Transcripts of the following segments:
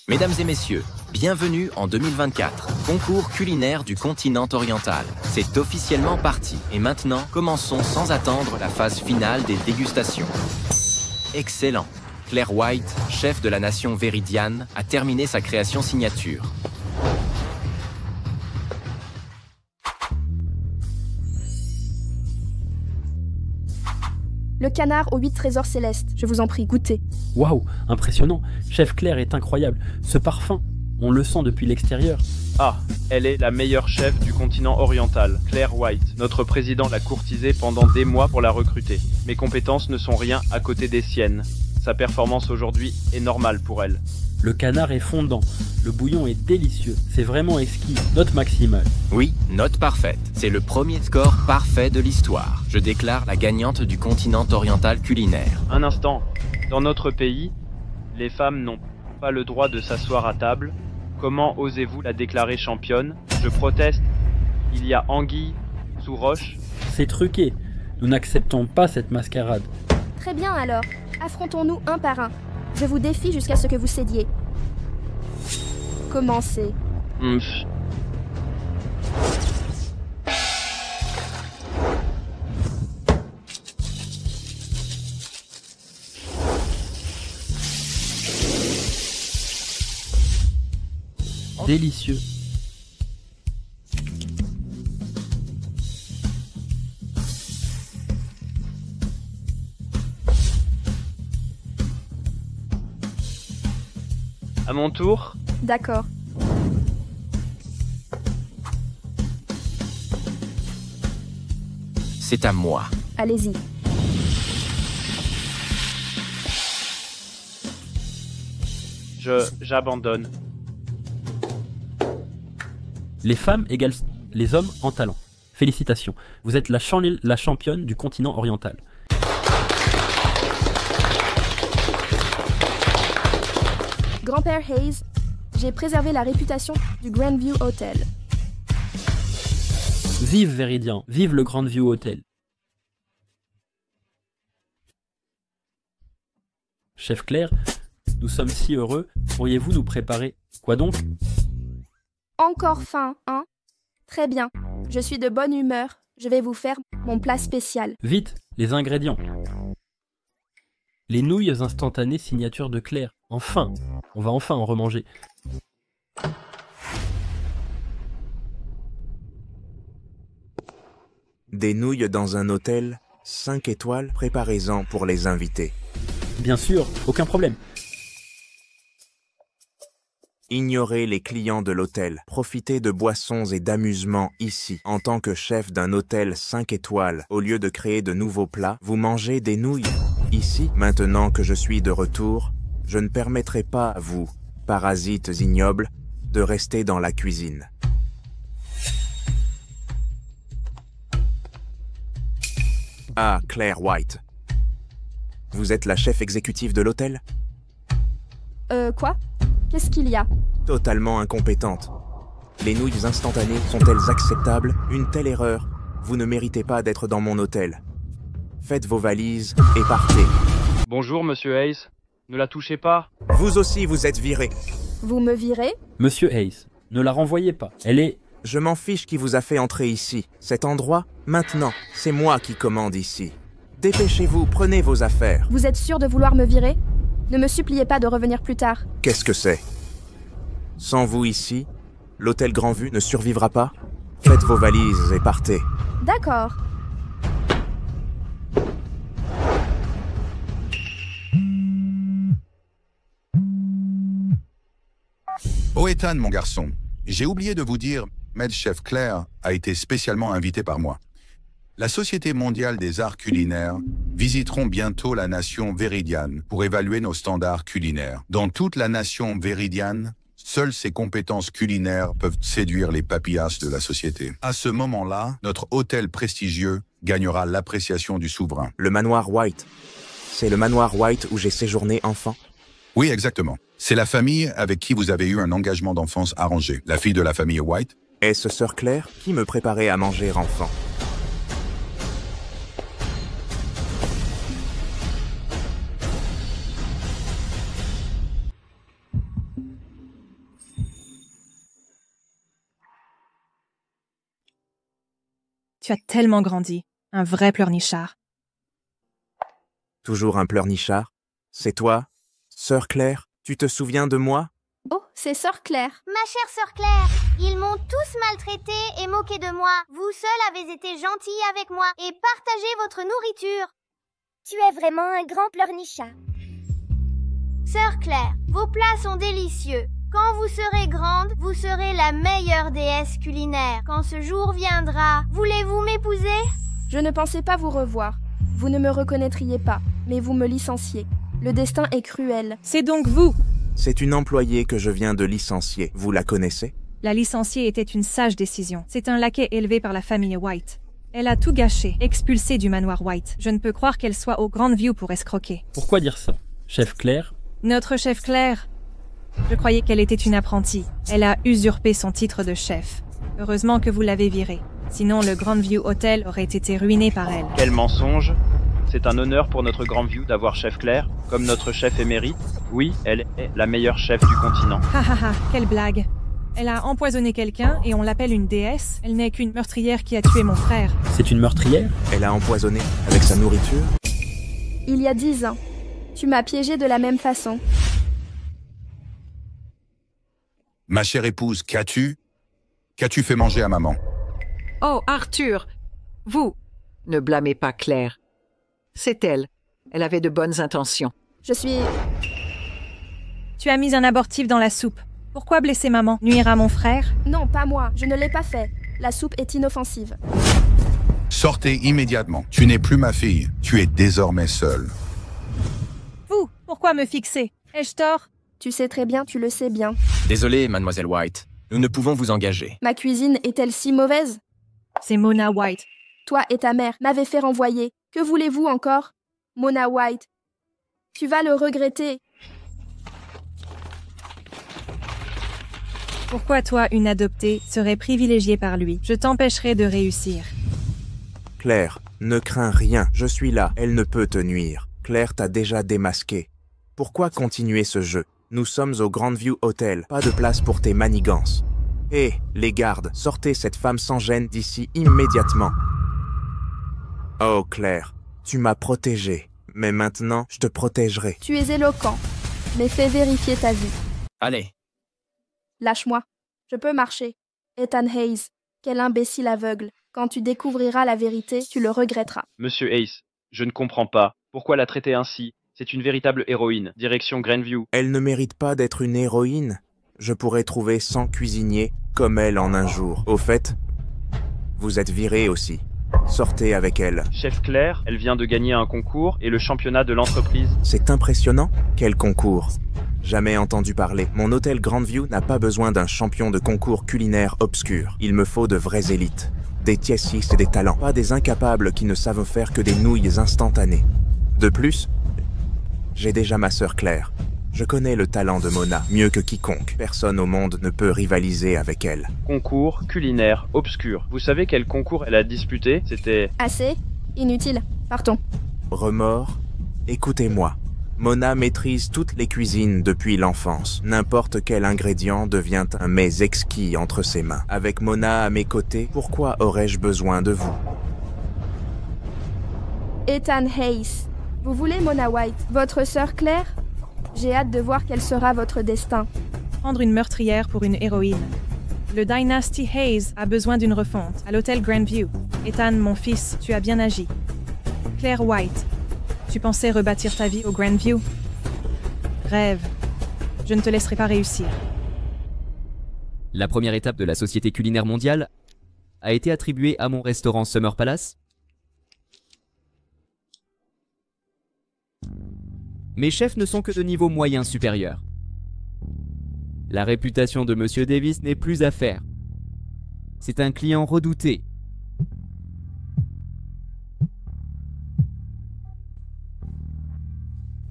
Mesdames et messieurs, bienvenue en 2024. Concours culinaire du continent oriental. C'est officiellement parti. Et maintenant, commençons sans attendre la phase finale des dégustations. Excellent. Claire White, chef de la nation Véridiane, a terminé sa création signature. Le canard aux 8 trésors célestes, je vous en prie, goûtez. Waouh, impressionnant. Chef Claire est incroyable. Ce parfum, on le sent depuis l'extérieur. Ah, elle est la meilleure chef du continent oriental, Claire White. Notre président l'a courtisée pendant des mois pour la recruter. Mes compétences ne sont rien à côté des siennes. Sa performance aujourd'hui est normale pour elle. Le canard est fondant. Le bouillon est délicieux. C'est vraiment exquis. Note maximale. Oui, note parfaite. C'est le premier score parfait de l'histoire. Je déclare la gagnante du continent oriental culinaire. Un instant. Dans notre pays, les femmes n'ont pas le droit de s'asseoir à table. Comment osez-vous la déclarer championne? Je proteste. Il y a anguille sous roche. C'est truqué. Nous n'acceptons pas cette mascarade. Très bien alors, affrontons-nous un par un. Je vous défie jusqu'à ce que vous cédiez. Commencez. Délicieux. À mon tour. D'accord. C'est à moi. Allez-y. J'abandonne. Les femmes égalent les hommes en talent. Félicitations. Vous êtes la championne du continent oriental. Grand-père Hayes, j'ai préservé la réputation du Grandview Hotel. Vive Véridian, vive le Grandview Hotel. Chef Claire, nous sommes si heureux. Pourriez-vous nous préparer quoi donc? Encore faim, hein? Très bien. Je suis de bonne humeur. Je vais vous faire mon plat spécial. Vite, les ingrédients. Les nouilles instantanées signature de Claire. Enfin, on va enfin en remanger. Des nouilles dans un hôtel, 5 étoiles, préparez-en pour les invités. Bien sûr, aucun problème. Ignorez les clients de l'hôtel. Profitez de boissons et d'amusements ici. En tant que chef d'un hôtel 5 étoiles, au lieu de créer de nouveaux plats, vous mangez des nouilles. Ici, maintenant que je suis de retour, je ne permettrai pas à vous, parasites ignobles, de rester dans la cuisine. Ah, Claire White. Vous êtes la chef exécutive de l'hôtel? Quoi? Qu'est-ce qu'il y a? Totalement incompétente. Les nouilles instantanées sont-elles acceptables? Une telle erreur, vous ne méritez pas d'être dans mon hôtel. Faites vos valises et partez. Bonjour, monsieur Hayes. Ne la touchez pas. Vous aussi, vous êtes viré. Vous me virez? Monsieur Hayes, ne la renvoyez pas. Elle est... Je m'en fiche qui vous a fait entrer ici. Cet endroit, maintenant, c'est moi qui commande ici. Dépêchez-vous, prenez vos affaires. Vous êtes sûr de vouloir me virer? Ne me suppliez pas de revenir plus tard. Qu'est-ce que c'est? Sans vous ici, l'hôtel Grandvue ne survivra pas? Faites vos valises et partez. D'accord. Oh Ethan, mon garçon, j'ai oublié de vous dire, Maître Chef Claire a été spécialement invité par moi. La Société mondiale des arts culinaires visiteront bientôt la nation Véridiane pour évaluer nos standards culinaires. Dans toute la nation Véridiane, seules ses compétences culinaires peuvent séduire les papillas de la société. À ce moment-là, notre hôtel prestigieux gagnera l'appréciation du souverain. Le manoir White. C'est le manoir White où j'ai séjourné enfant? Oui, exactement. C'est la famille avec qui vous avez eu un engagement d'enfance arrangé. La fille de la famille White. Est-ce sœur Claire qui me préparait à manger enfant? Tu as tellement grandi. Un vrai pleurnichard. Toujours un pleurnichard? C'est toi? Sœur Claire, tu te souviens de moi? Oh, c'est Sœur Claire. Ma chère sœur Claire, ils m'ont tous maltraitée et moqué de moi. Vous seule avez été gentille avec moi et partagé votre nourriture. Tu es vraiment un grand pleurnichat. Sœur Claire, vos plats sont délicieux. Quand vous serez grande, vous serez la meilleure déesse culinaire. Quand ce jour viendra, voulez-vous m'épouser? Je ne pensais pas vous revoir. Vous ne me reconnaîtriez pas, mais vous me licenciez. Le destin est cruel. C'est donc vous! C'est une employée que je viens de licencier. Vous la connaissez? La licenciée était une sage décision. C'est un laquais élevé par la famille White. Elle a tout gâché, expulsé du manoir White. Je ne peux croire qu'elle soit au Grandview pour escroquer. Pourquoi dire ça? Chef Claire? Notre chef Claire. Je croyais qu'elle était une apprentie. Elle a usurpé son titre de chef. Heureusement que vous l'avez virée. Sinon, le Grandview Hotel aurait été ruiné par elle. Quel mensonge! C'est un honneur pour notre Grandview d'avoir chef Claire, comme notre chef émérite. Oui, elle est la meilleure chef du continent. Ha ha ha, quelle blague. Elle a empoisonné quelqu'un et on l'appelle une déesse. Elle n'est qu'une meurtrière qui a tué mon frère. C'est une meurtrière? Elle a empoisonné avec sa nourriture? Il y a 10 ans. Tu m'as piégé de la même façon. Ma chère épouse, qu'as-tu fait manger à maman? Oh, Arthur! Vous! Ne blâmez pas Claire. C'est elle. Elle avait de bonnes intentions. Je suis... Tu as mis un abortif dans la soupe. Pourquoi blesser maman? Nuire à mon frère? Non, pas moi. Je ne l'ai pas fait. La soupe est inoffensive. Sortez immédiatement. Tu n'es plus ma fille. Tu es désormais seule. Vous! Pourquoi me fixer? Ai-je tort? Tu sais très bien, tu le sais bien. Désolé, mademoiselle White. Nous ne pouvons vous engager. Ma cuisine est-elle si mauvaise? C'est Mona White. Toi et ta mère m'avez fait renvoyer. Que voulez-vous encore? Mona White. Tu vas le regretter. Pourquoi toi, une adoptée, serais privilégiée par lui? Je t'empêcherai de réussir. Claire, ne crains rien. Je suis là. Elle ne peut te nuire. Claire t'a déjà démasqué. Pourquoi continuer ce jeu? Nous sommes au Grandview Hotel. Pas de place pour tes manigances. Hé, les gardes, sortez cette femme sans gêne d'ici immédiatement. Oh Claire, tu m'as protégé. Mais maintenant, je te protégerai. Tu es éloquent, mais fais vérifier ta vie. Allez. Lâche-moi. Je peux marcher. Ethan Hayes, quel imbécile aveugle. Quand tu découvriras la vérité, tu le regretteras. Monsieur Ace, je ne comprends pas. Pourquoi la traiter ainsi? C'est une véritable héroïne. Direction Grandview. Elle ne mérite pas d'être une héroïne. Je pourrais trouver 100 cuisiniers comme elle en un jour. Au fait, vous êtes viré aussi. Sortez avec elle. Chef Claire, elle vient de gagner un concours et le championnat de l'entreprise. C'est impressionnant. Quel concours? Jamais entendu parler. Mon hôtel Grandview n'a pas besoin d'un champion de concours culinaire obscur. Il me faut de vraies élites. Des tièsistes et des talents. Pas des incapables qui ne savent faire que des nouilles instantanées. De plus, j'ai déjà ma sœur Claire. Je connais le talent de Mona, mieux que quiconque. Personne au monde ne peut rivaliser avec elle. Concours culinaire obscur. Vous savez quel concours elle a disputé? C'était... Assez? Inutile. Partons. Remords? Écoutez-moi. Mona maîtrise toutes les cuisines depuis l'enfance. N'importe quel ingrédient devient un mets exquis entre ses mains. Avec Mona à mes côtés, pourquoi aurais-je besoin de vous? Ethan Hayes. Vous voulez Mona White, votre sœur Claire? J'ai hâte de voir quel sera votre destin. Prendre une meurtrière pour une héroïne. Le Dynasty Hayes a besoin d'une refonte. À l'hôtel Grandview. Ethan, mon fils, tu as bien agi. Claire White. Tu pensais rebâtir ta vie au Grandview? Rêve. Je ne te laisserai pas réussir. La première étape de la Société culinaire mondiale a été attribuée à mon restaurant Summer Palace. Mes chefs ne sont que de niveau moyen supérieur. La réputation de Monsieur Davis n'est plus à faire. C'est un client redouté.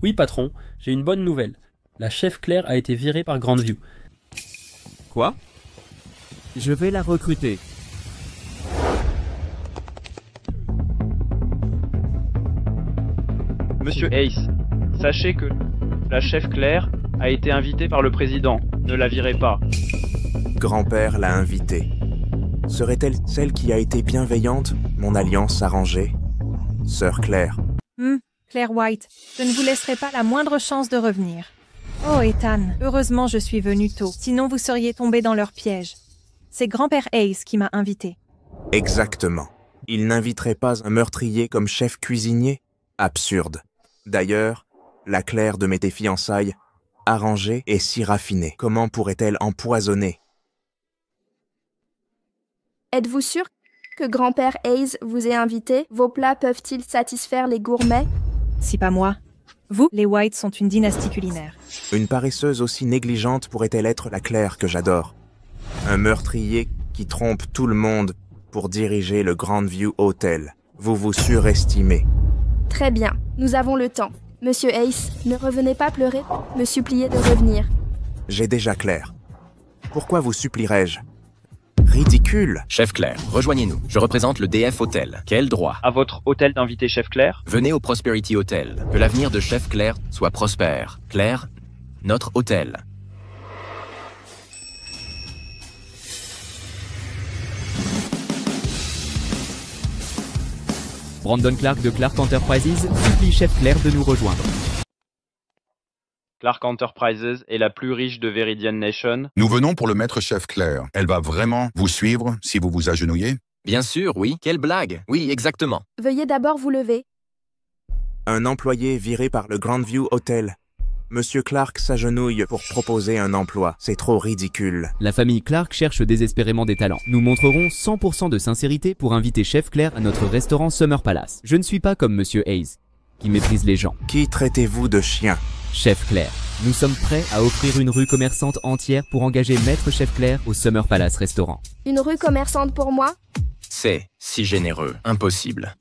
Oui, patron, j'ai une bonne nouvelle. La chef Claire a été virée par Grandview. Quoi? Je vais la recruter. Monsieur Ace, sachez que la chef Claire a été invitée par le président. Ne la virez pas. Grand-père l'a invitée. Serait-elle celle qui a été bienveillante, mon alliance arrangée? Sœur Claire. Claire White, je ne vous laisserai pas la moindre chance de revenir. Oh, Ethan, heureusement je suis venue tôt, sinon vous seriez tombé dans leur piège. C'est grand-père Hayes qui m'a invité. Exactement. Il n'inviterait pas un meurtrier comme chef cuisinier? Absurde. D'ailleurs, la Claire de mes fiançailles, arrangée et si raffinée, comment pourrait-elle empoisonner? Êtes-vous sûr que grand-père Hayes vous ait invité? Vos plats peuvent-ils satisfaire les gourmets? Si pas moi. Vous, les White sont une dynastie culinaire. Une paresseuse aussi négligente pourrait-elle être la Claire que j'adore? Un meurtrier qui trompe tout le monde pour diriger le Grandview Hotel. Vous vous surestimez. Très bien, nous avons le temps. Monsieur Hayes, ne revenez pas pleurer, me supplier de revenir. J'ai déjà Claire. Pourquoi vous supplierais-je? Ridicule. Chef Claire, rejoignez-nous. Je représente le DF Hotel. Quel droit? À votre hôtel d'inviter Chef Claire? Venez au Prosperity Hotel. Que l'avenir de Chef Claire soit prospère. Claire, notre hôtel. Brandon Clark de Clark Enterprises supplie Chef Claire de nous rejoindre. Clark Enterprises est la plus riche de Viridian Nation. Nous venons pour le maître chef Claire. Elle va vraiment vous suivre si vous vous agenouillez? Bien sûr, oui. Quelle blague. Oui, exactement. Veuillez d'abord vous lever. Un employé viré par le Grandview Hotel. Monsieur Clark s'agenouille pour proposer un emploi. C'est trop ridicule. La famille Clark cherche désespérément des talents. Nous montrerons 100% de sincérité pour inviter Chef Claire à notre restaurant Summer Palace. Je ne suis pas comme Monsieur Hayes, qui méprise les gens. Qui traitez-vous de chien? Chef Claire, nous sommes prêts à offrir une rue commerçante entière pour engager Maître Chef Claire au Summer Palace Restaurant. Une rue commerçante pour moi? C'est si généreux. Impossible.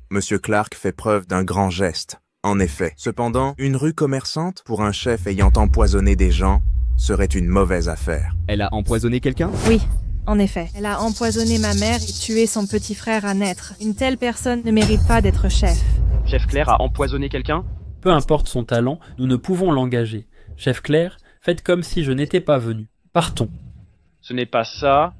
Monsieur Clark fait preuve d'un grand geste. En effet. Cependant, une rue commerçante pour un chef ayant empoisonné des gens serait une mauvaise affaire. Elle a empoisonné quelqu'un? Oui, en effet. Elle a empoisonné ma mère et tué son petit frère à naître. Une telle personne ne mérite pas d'être chef. Chef Claire a empoisonné quelqu'un? Peu importe son talent, nous ne pouvons l'engager. Chef Claire, faites comme si je n'étais pas venu. Partons. Ce n'est pas ça.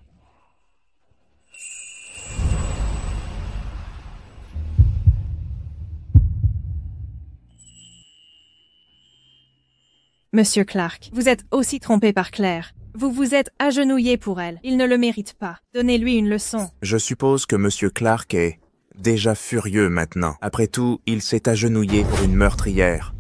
Monsieur Clark, vous êtes aussi trompé par Claire. Vous vous êtes agenouillé pour elle. Il ne le mérite pas. Donnez-lui une leçon. Je suppose que Monsieur Clark est déjà furieux maintenant. Après tout, il s'est agenouillé pour une meurtrière.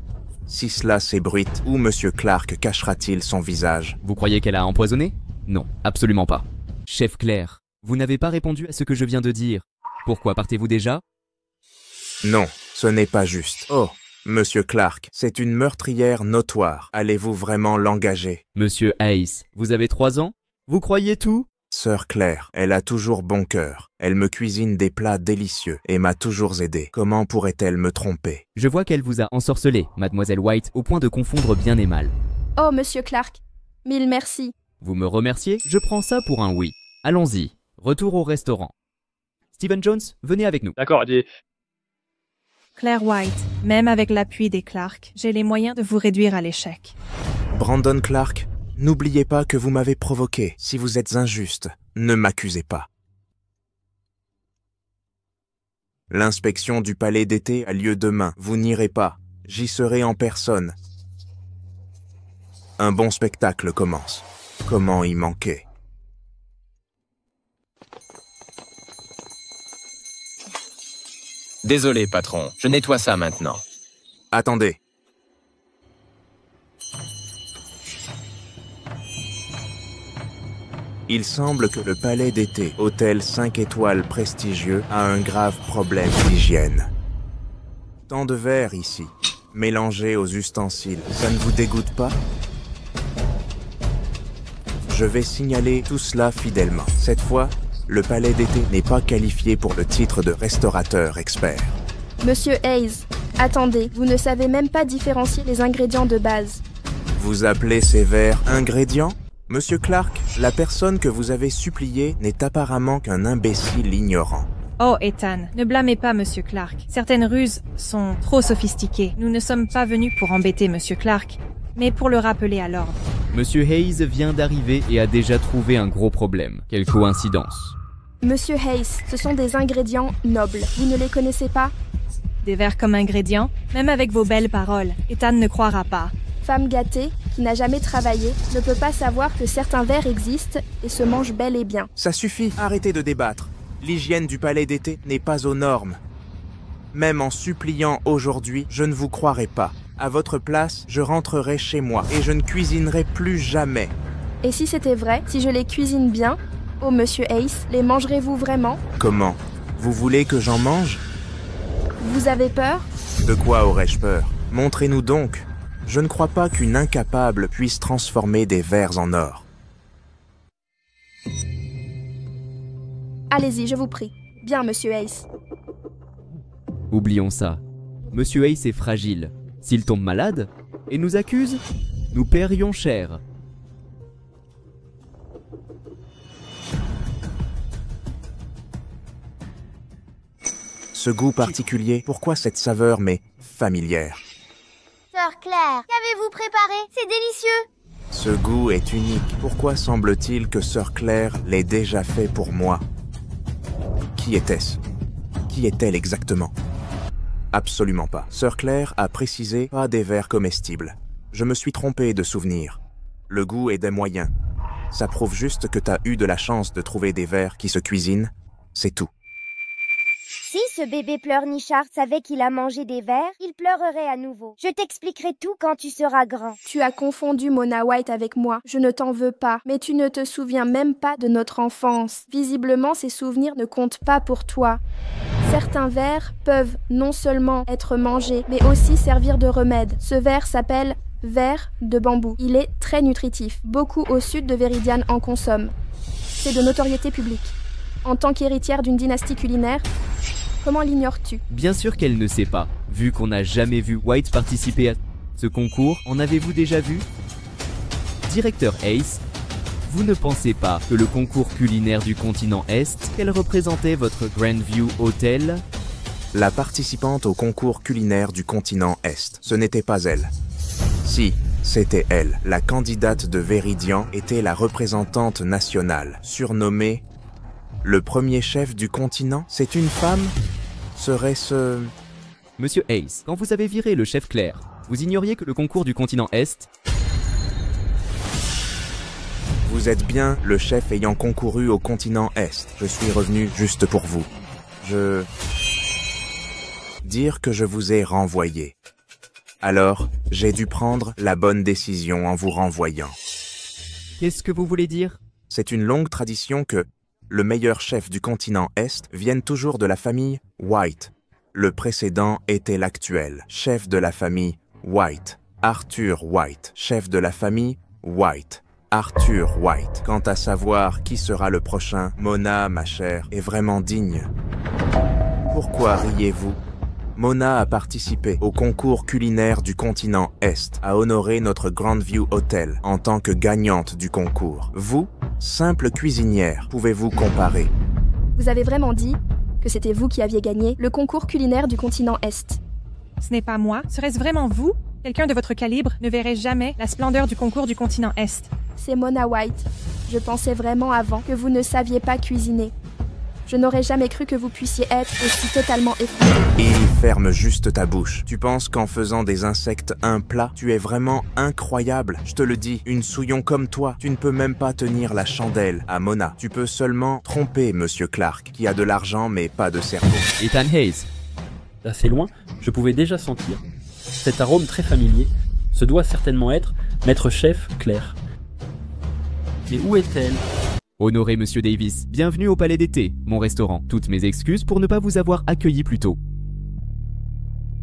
Si cela s'ébruite, où Monsieur Clark cachera-t-il son visage? Vous croyez qu'elle a empoisonné? Non, absolument pas. Chef Claire, vous n'avez pas répondu à ce que je viens de dire. Pourquoi partez-vous déjà? Non, ce n'est pas juste. Oh, Monsieur Clark, c'est une meurtrière notoire. Allez-vous vraiment l'engager? Monsieur Hayes, vous avez 3 ans? Vous croyez tout? Sœur Claire, elle a toujours bon cœur. Elle me cuisine des plats délicieux et m'a toujours aidé. Comment pourrait-elle me tromper? Je vois qu'elle vous a ensorcelé, Mademoiselle White, au point de confondre bien et mal. Oh, Monsieur Clark, mille merci. Vous me remerciez? Je prends ça pour un oui. Allons-y, retour au restaurant. Stephen Jones, venez avec nous. D'accord, Claire White, même avec l'appui des Clark, j'ai les moyens de vous réduire à l'échec. Brandon Clark, n'oubliez pas que vous m'avez provoqué. Si vous êtes injuste, ne m'accusez pas. L'inspection du palais d'été a lieu demain. Vous n'irez pas. J'y serai en personne. Un bon spectacle commence. Comment y manquer? Désolé, patron. Je nettoie ça maintenant. Attendez. Il semble que le palais d'été, hôtel 5 étoiles prestigieux, a un grave problème d'hygiène. Tant de verre ici, mélangés aux ustensiles, ça ne vous dégoûte pas? Je vais signaler tout cela fidèlement. Cette fois, le palais d'été n'est pas qualifié pour le titre de restaurateur expert. Monsieur Hayes, attendez, vous ne savez même pas différencier les ingrédients de base. Vous appelez ces verres ingrédients? Monsieur Clark, la personne que vous avez suppliée n'est apparemment qu'un imbécile ignorant. Oh, Ethan, ne blâmez pas Monsieur Clark. Certaines ruses sont trop sophistiquées. Nous ne sommes pas venus pour embêter Monsieur Clark, mais pour le rappeler à l'ordre. Monsieur Hayes vient d'arriver et a déjà trouvé un gros problème. Quelle coïncidence. Monsieur Hayes, ce sont des ingrédients nobles. Vous ne les connaissez pas? Des vers comme ingrédients? Même avec vos belles paroles, Ethan ne croira pas. Femme gâtée, qui n'a jamais travaillé, ne peut pas savoir que certains vers existent et se mangent bel et bien. Ça suffit, arrêtez de débattre. L'hygiène du palais d'été n'est pas aux normes. Même en suppliant aujourd'hui, je ne vous croirai pas. À votre place, je rentrerai chez moi et je ne cuisinerai plus jamais. Et si c'était vrai, si je les cuisine bien, oh monsieur Hayes, les mangerez-vous vraiment? Comment? Vous voulez que j'en mange? Vous avez peur? De quoi aurais-je peur? Montrez-nous donc. Je ne crois pas qu'une incapable puisse transformer des vers en or. Allez-y, je vous prie. Bien, monsieur Hayes. Oublions ça. Monsieur Hayes est fragile. S'il tombe malade et nous accuse, nous paierions cher. Ce goût particulier, pourquoi cette saveur m'est familière? Sœur Claire, qu'avez-vous préparé? C'est délicieux. Ce goût est unique. Pourquoi semble-t-il que Sœur Claire l'ait déjà fait pour moi? Qui était-ce? Qui est-elle exactement? Absolument pas. Sœur Claire a précisé pas des vers comestibles. Je me suis trompé de souvenir. Le goût est des moyens. Ça prouve juste que t'as eu de la chance de trouver des vers qui se cuisinent. C'est tout. Si ce bébé pleurnichard savait qu'il a mangé des vers, il pleurerait à nouveau. Je t'expliquerai tout quand tu seras grand. Tu as confondu Mona White avec moi. Je ne t'en veux pas. Mais tu ne te souviens même pas de notre enfance. Visiblement, ces souvenirs ne comptent pas pour toi. Certains vers peuvent non seulement être mangés, mais aussi servir de remède. Ce ver s'appelle ver de bambou. Il est très nutritif. Beaucoup au sud de Véridiane en consomment. C'est de notoriété publique. En tant qu'héritière d'une dynastie culinaire, comment l'ignores-tu? Bien sûr qu'elle ne sait pas. Vu qu'on n'a jamais vu White participer à ce concours, en avez-vous déjà vu? Directeur Hayes, vous ne pensez pas que le concours culinaire du continent Est, qu'elle représentait votre Grandview Hotel? La participante au concours culinaire du continent Est, ce n'était pas elle. Si, c'était elle. La candidate de Véridian était la représentante nationale, surnommée le premier chef du continent. C'est une femme? Serait-ce... Monsieur Hayes, quand vous avez viré le chef Claire, vous ignoriez que le concours du continent Est... Vous êtes bien le chef ayant concouru au continent Est. Je suis revenu juste pour vous. Dire que je vous ai renvoyé. Alors, j'ai dû prendre la bonne décision en vous renvoyant. Qu'est-ce que vous voulez dire? C'est une longue tradition que le meilleur chef du continent Est vienne toujours de la famille White. Le précédent était l'actuel, chef de la famille White. Arthur White, chef de la famille White. Arthur White. Quant à savoir qui sera le prochain, Mona, ma chère, est vraiment digne. Pourquoi riez-vous? Mona a participé au concours culinaire du continent Est, a honoré notre Grandview Hotel en tant que gagnante du concours. Vous, simple cuisinière, pouvez-vous comparer? Vous avez vraiment dit que c'était vous qui aviez gagné le concours culinaire du continent Est? Ce n'est pas moi. Serait-ce vraiment vous? Quelqu'un de votre calibre ne verrait jamais la splendeur du concours du continent Est. C'est Mona White. Je pensais vraiment avant que vous ne saviez pas cuisiner. Je n'aurais jamais cru que vous puissiez être aussi totalement effrayé. Et ferme juste ta bouche. Tu penses qu'en faisant des insectes un plat, tu es vraiment incroyable. Je te le dis, une souillon comme toi, tu ne peux même pas tenir la chandelle à Mona. Tu peux seulement tromper Monsieur Clark, qui a de l'argent mais pas de cerveau. Ethan Hayes. D'assez loin, je pouvais déjà sentir cet arôme très familier. Ce doit certainement être Maître Chef Claire. Mais où est-elle? Honoré Monsieur Davis, bienvenue au Palais d'été, mon restaurant. Toutes mes excuses pour ne pas vous avoir accueilli plus tôt.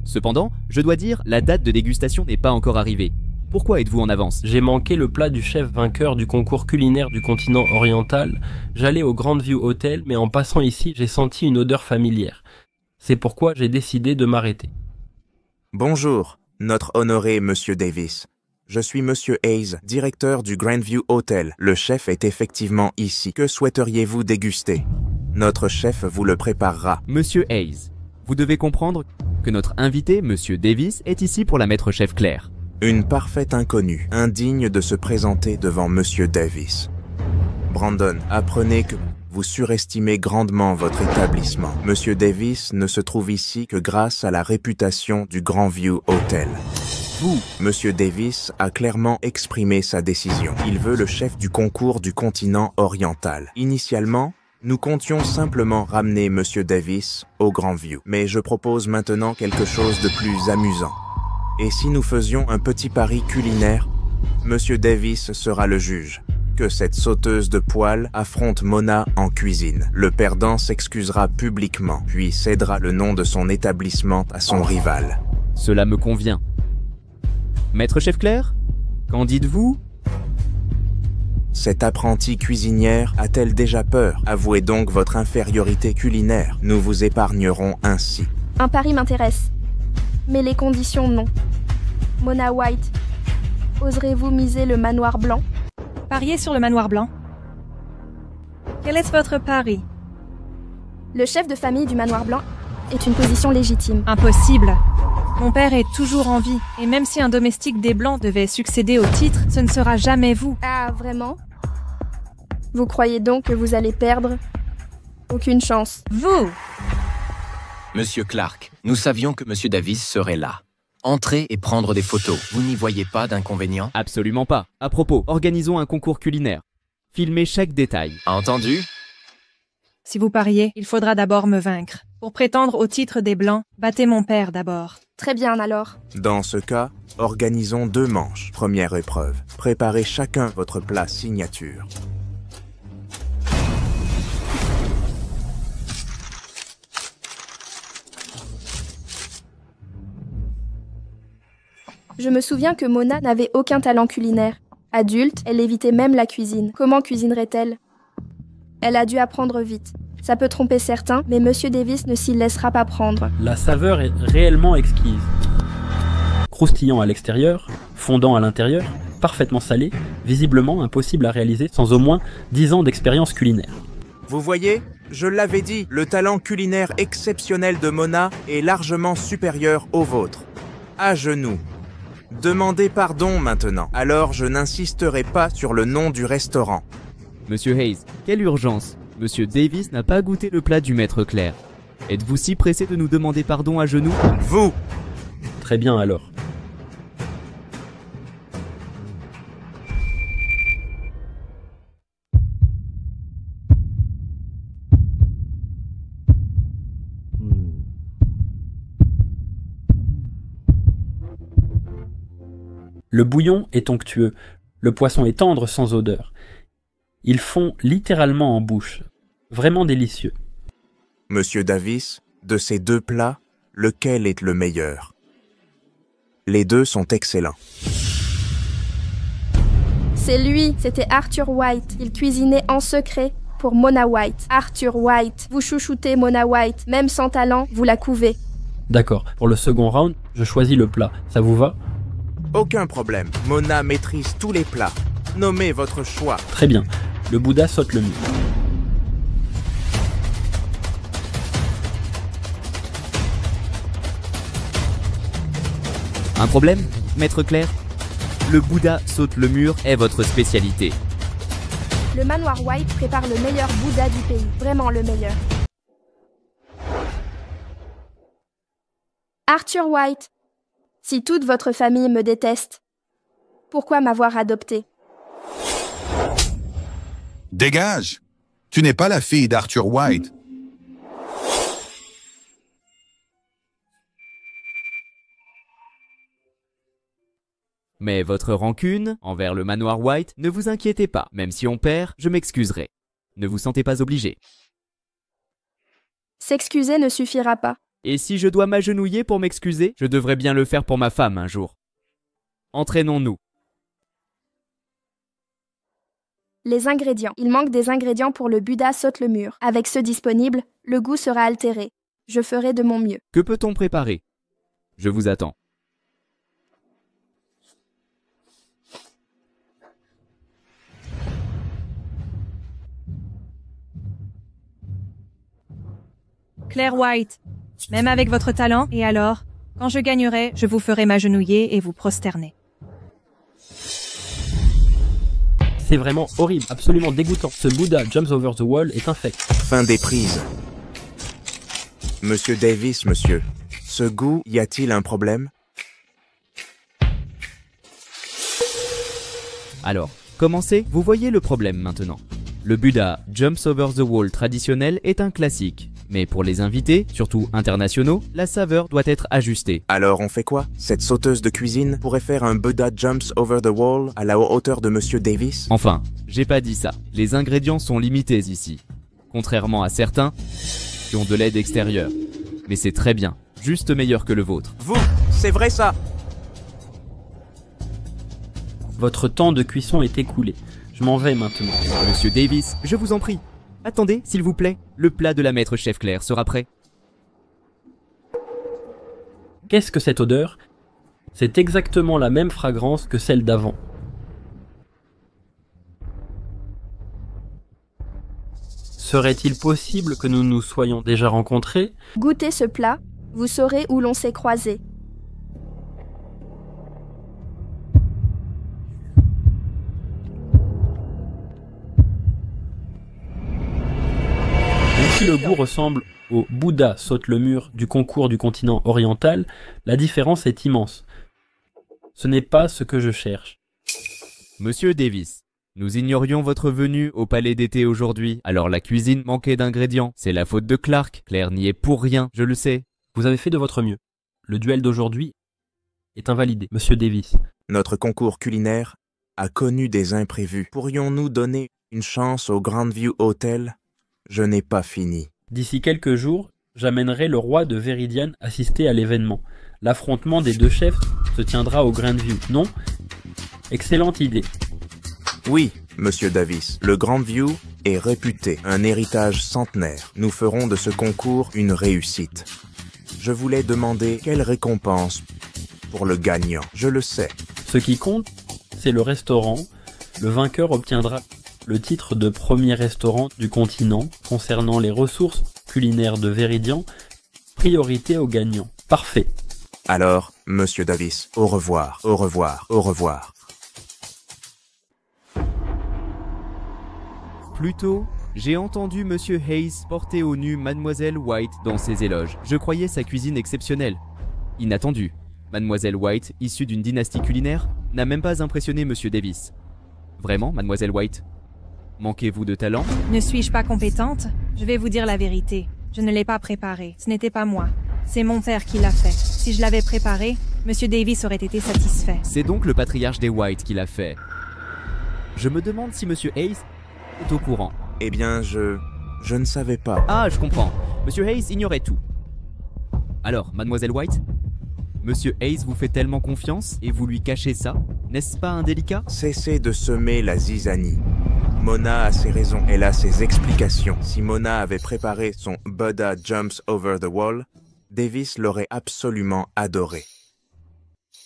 Cependant, je dois dire, la date de dégustation n'est pas encore arrivée. Pourquoi êtes-vous en avance? J'ai manqué le plat du chef vainqueur du concours culinaire du continent oriental. J'allais au Grandview Hotel, mais en passant ici, j'ai senti une odeur familière. C'est pourquoi j'ai décidé de m'arrêter. Bonjour, notre honoré Monsieur Davis. Je suis Monsieur Hayes, directeur du Grandview Hotel. Le chef est effectivement ici. Que souhaiteriez-vous déguster? Notre chef vous le préparera. Monsieur Hayes, vous devez comprendre que notre invité, Monsieur Davis, est ici pour la maître chef Claire. Une parfaite inconnue, indigne de se présenter devant Monsieur Davis. Brandon, apprenez que vous surestimez grandement votre établissement. Monsieur Davis ne se trouve ici que grâce à la réputation du Grandview Hotel. Monsieur Davis a clairement exprimé sa décision. Il veut le chef du concours du continent oriental. Initialement, nous comptions simplement ramener Monsieur Davis au Grandview. Mais je propose maintenant quelque chose de plus amusant. Et si nous faisions un petit pari culinaire, Monsieur Davis sera le juge. Que cette sauteuse de poils affronte Mona en cuisine. Le perdant s'excusera publiquement, puis cédera le nom de son établissement à son rival. Cela me convient. Maître chef Claire, qu'en dites-vous? Cette apprentie cuisinière a-t-elle déjà peur? Avouez donc votre infériorité culinaire. Nous vous épargnerons ainsi. Un pari m'intéresse. Mais les conditions, non. Mona White, oserez-vous miser le manoir blanc? Pariez sur le manoir blanc. Quel est votre pari? Le chef de famille du manoir blanc est une position légitime. Impossible. Mon père est toujours en vie, et même si un domestique des Blancs devait succéder au titre, ce ne sera jamais vous. Ah, vraiment? Vous croyez donc que vous allez perdre? Aucune chance. Vous! Monsieur Clark, nous savions que Monsieur Davis serait là. Entrez et prendre des photos. Vous n'y voyez pas d'inconvénient? Absolument pas. À propos, organisons un concours culinaire. Filmez chaque détail. Entendu? Si vous pariez, il faudra d'abord me vaincre. Pour prétendre au titre des Blancs, battez mon père d'abord. Très bien alors. Dans ce cas, organisons 2 manches. Première épreuve. Préparez chacun votre plat signature. Je me souviens que Mona n'avait aucun talent culinaire. Adulte, elle évitait même la cuisine. Comment cuisinerait-elle? Elle a dû apprendre vite. Ça peut tromper certains, mais Monsieur Davis ne s'y laissera pas prendre. La saveur est réellement exquise. Croustillant à l'extérieur, fondant à l'intérieur, parfaitement salé, visiblement impossible à réaliser sans au moins 10 ans d'expérience culinaire. Vous voyez, je l'avais dit, le talent culinaire exceptionnel de Mona est largement supérieur au vôtre. À genoux. Demandez pardon maintenant, alors je n'insisterai pas sur le nom du restaurant. Monsieur Hayes, quelle urgence! Monsieur Davis n'a pas goûté le plat du maître Claire. Êtes-vous si pressé de nous demander pardon à genoux? Vous! Très bien alors. Le bouillon est onctueux, le poisson est tendre sans odeur. Ils fond littéralement en bouche. Vraiment délicieux. Monsieur Davis, de ces 2 plats, lequel est le meilleur? Les 2 sont excellents. C'est lui, c'était Arthur White. Il cuisinait en secret pour Mona White. Arthur White, vous chouchoutez Mona White, même sans talent, vous la couvez. D'accord, pour le second round, je choisis le plat. Ça vous va? Aucun problème, Mona maîtrise tous les plats. Nommez votre choix. Très bien, le Bouddha saute le mur. Un problème, maître Claire? Le Bouddha saute le mur est votre spécialité. Le manoir White prépare le meilleur Bouddha du pays, vraiment le meilleur. Arthur White, si toute votre famille me déteste, pourquoi m'avoir adopté? Dégage! Tu n'es pas la fille d'Arthur White. Mais votre rancune envers le manoir White, ne vous inquiétez pas. Même si on perd, je m'excuserai. Ne vous sentez pas obligé. S'excuser ne suffira pas. Et si je dois m'agenouiller pour m'excuser, je devrais bien le faire pour ma femme un jour. Entraînons-nous. Les ingrédients. Il manque des ingrédients pour le Bouddha saute le mur. Avec ceux disponibles, le goût sera altéré. Je ferai de mon mieux. Que peut-on préparer? Je vous attends. Claire White, même avec votre talent, et alors, quand je gagnerai, je vous ferai m'agenouiller et vous prosterner. C'est vraiment horrible, absolument dégoûtant. Ce Bouddha jumps over the wall est infect. Fin des prises. Monsieur Davis, monsieur. Ce goût, y a-t-il un problème? Alors, commencez, vous voyez le problème maintenant. Le Bouddha Jumps Over the Wall traditionnel est un classique. Mais pour les invités, surtout internationaux, la saveur doit être ajustée. Alors on fait quoi? Cette sauteuse de cuisine pourrait faire un Bouddha Jumps Over the Wall à la hauteur de Monsieur Davis? Enfin, j'ai pas dit ça. Les ingrédients sont limités ici. Contrairement à certains qui ont de l'aide extérieure. Mais c'est très bien, juste meilleur que le vôtre. Vous, c'est vrai ça? Votre temps de cuisson est écoulé. Je m'en vais maintenant. Monsieur Davis, je vous en prie. Attendez, s'il vous plaît. Le plat de la maître chef Claire sera prêt. Qu'est-ce que cette odeur? C'est exactement la même fragrance que celle d'avant. Serait-il possible que nous nous soyons déjà rencontrés? Goûtez ce plat, vous saurez où l'on s'est croisés. Si le goût ressemble au Bouddha saute le mur du concours du continent oriental, la différence est immense. Ce n'est pas ce que je cherche. Monsieur Davis, nous ignorions votre venue au palais d'été aujourd'hui, alors la cuisine manquait d'ingrédients. C'est la faute de Clark. Claire n'y est pour rien, je le sais. Vous avez fait de votre mieux. Le duel d'aujourd'hui est invalidé, Monsieur Davis. Notre concours culinaire a connu des imprévus. Pourrions-nous donner une chance au Grandview Hotel? Je n'ai pas fini. D'ici quelques jours, j'amènerai le roi de Veridian assister à l'événement. L'affrontement des deux chefs se tiendra au Grandview, non? Excellente idée. Oui, Monsieur Davis, le Grandview est réputé un héritage centenaire. Nous ferons de ce concours une réussite. Je voulais demander quelle récompense pour le gagnant. Je le sais. Ce qui compte, c'est le restaurant. Le vainqueur obtiendra le titre de premier restaurant du continent concernant les ressources culinaires de Veridian, priorité aux gagnants. Parfait. Alors, Monsieur Davis, au revoir, au revoir, au revoir. Plus tôt, j'ai entendu Monsieur Hayes porter au nu Mademoiselle White dans ses éloges. Je croyais sa cuisine exceptionnelle. Inattendu. Mademoiselle White, issue d'une dynastie culinaire, n'a même pas impressionné Monsieur Davis. Vraiment, Mademoiselle White? Manquez-vous de talent? Ne suis-je pas compétente? Je vais vous dire la vérité. Je ne l'ai pas préparé. Ce n'était pas moi. C'est mon père qui l'a fait. Si je l'avais préparé, Monsieur Davis aurait été satisfait. C'est donc le patriarche des White qui l'a fait. Je me demande si Monsieur Hayes est au courant. Eh bien, je ne savais pas. Ah, je comprends. Monsieur Hayes ignorait tout. Alors, Mademoiselle White? Monsieur Hayes vous fait tellement confiance et vous lui cachez ça? N'est-ce pas indélicat? Cessez de semer la zizanie. Mona a ses raisons, elle a ses explications. Si Mona avait préparé son Bouddha Jumps Over the Wall, Davis l'aurait absolument adoré.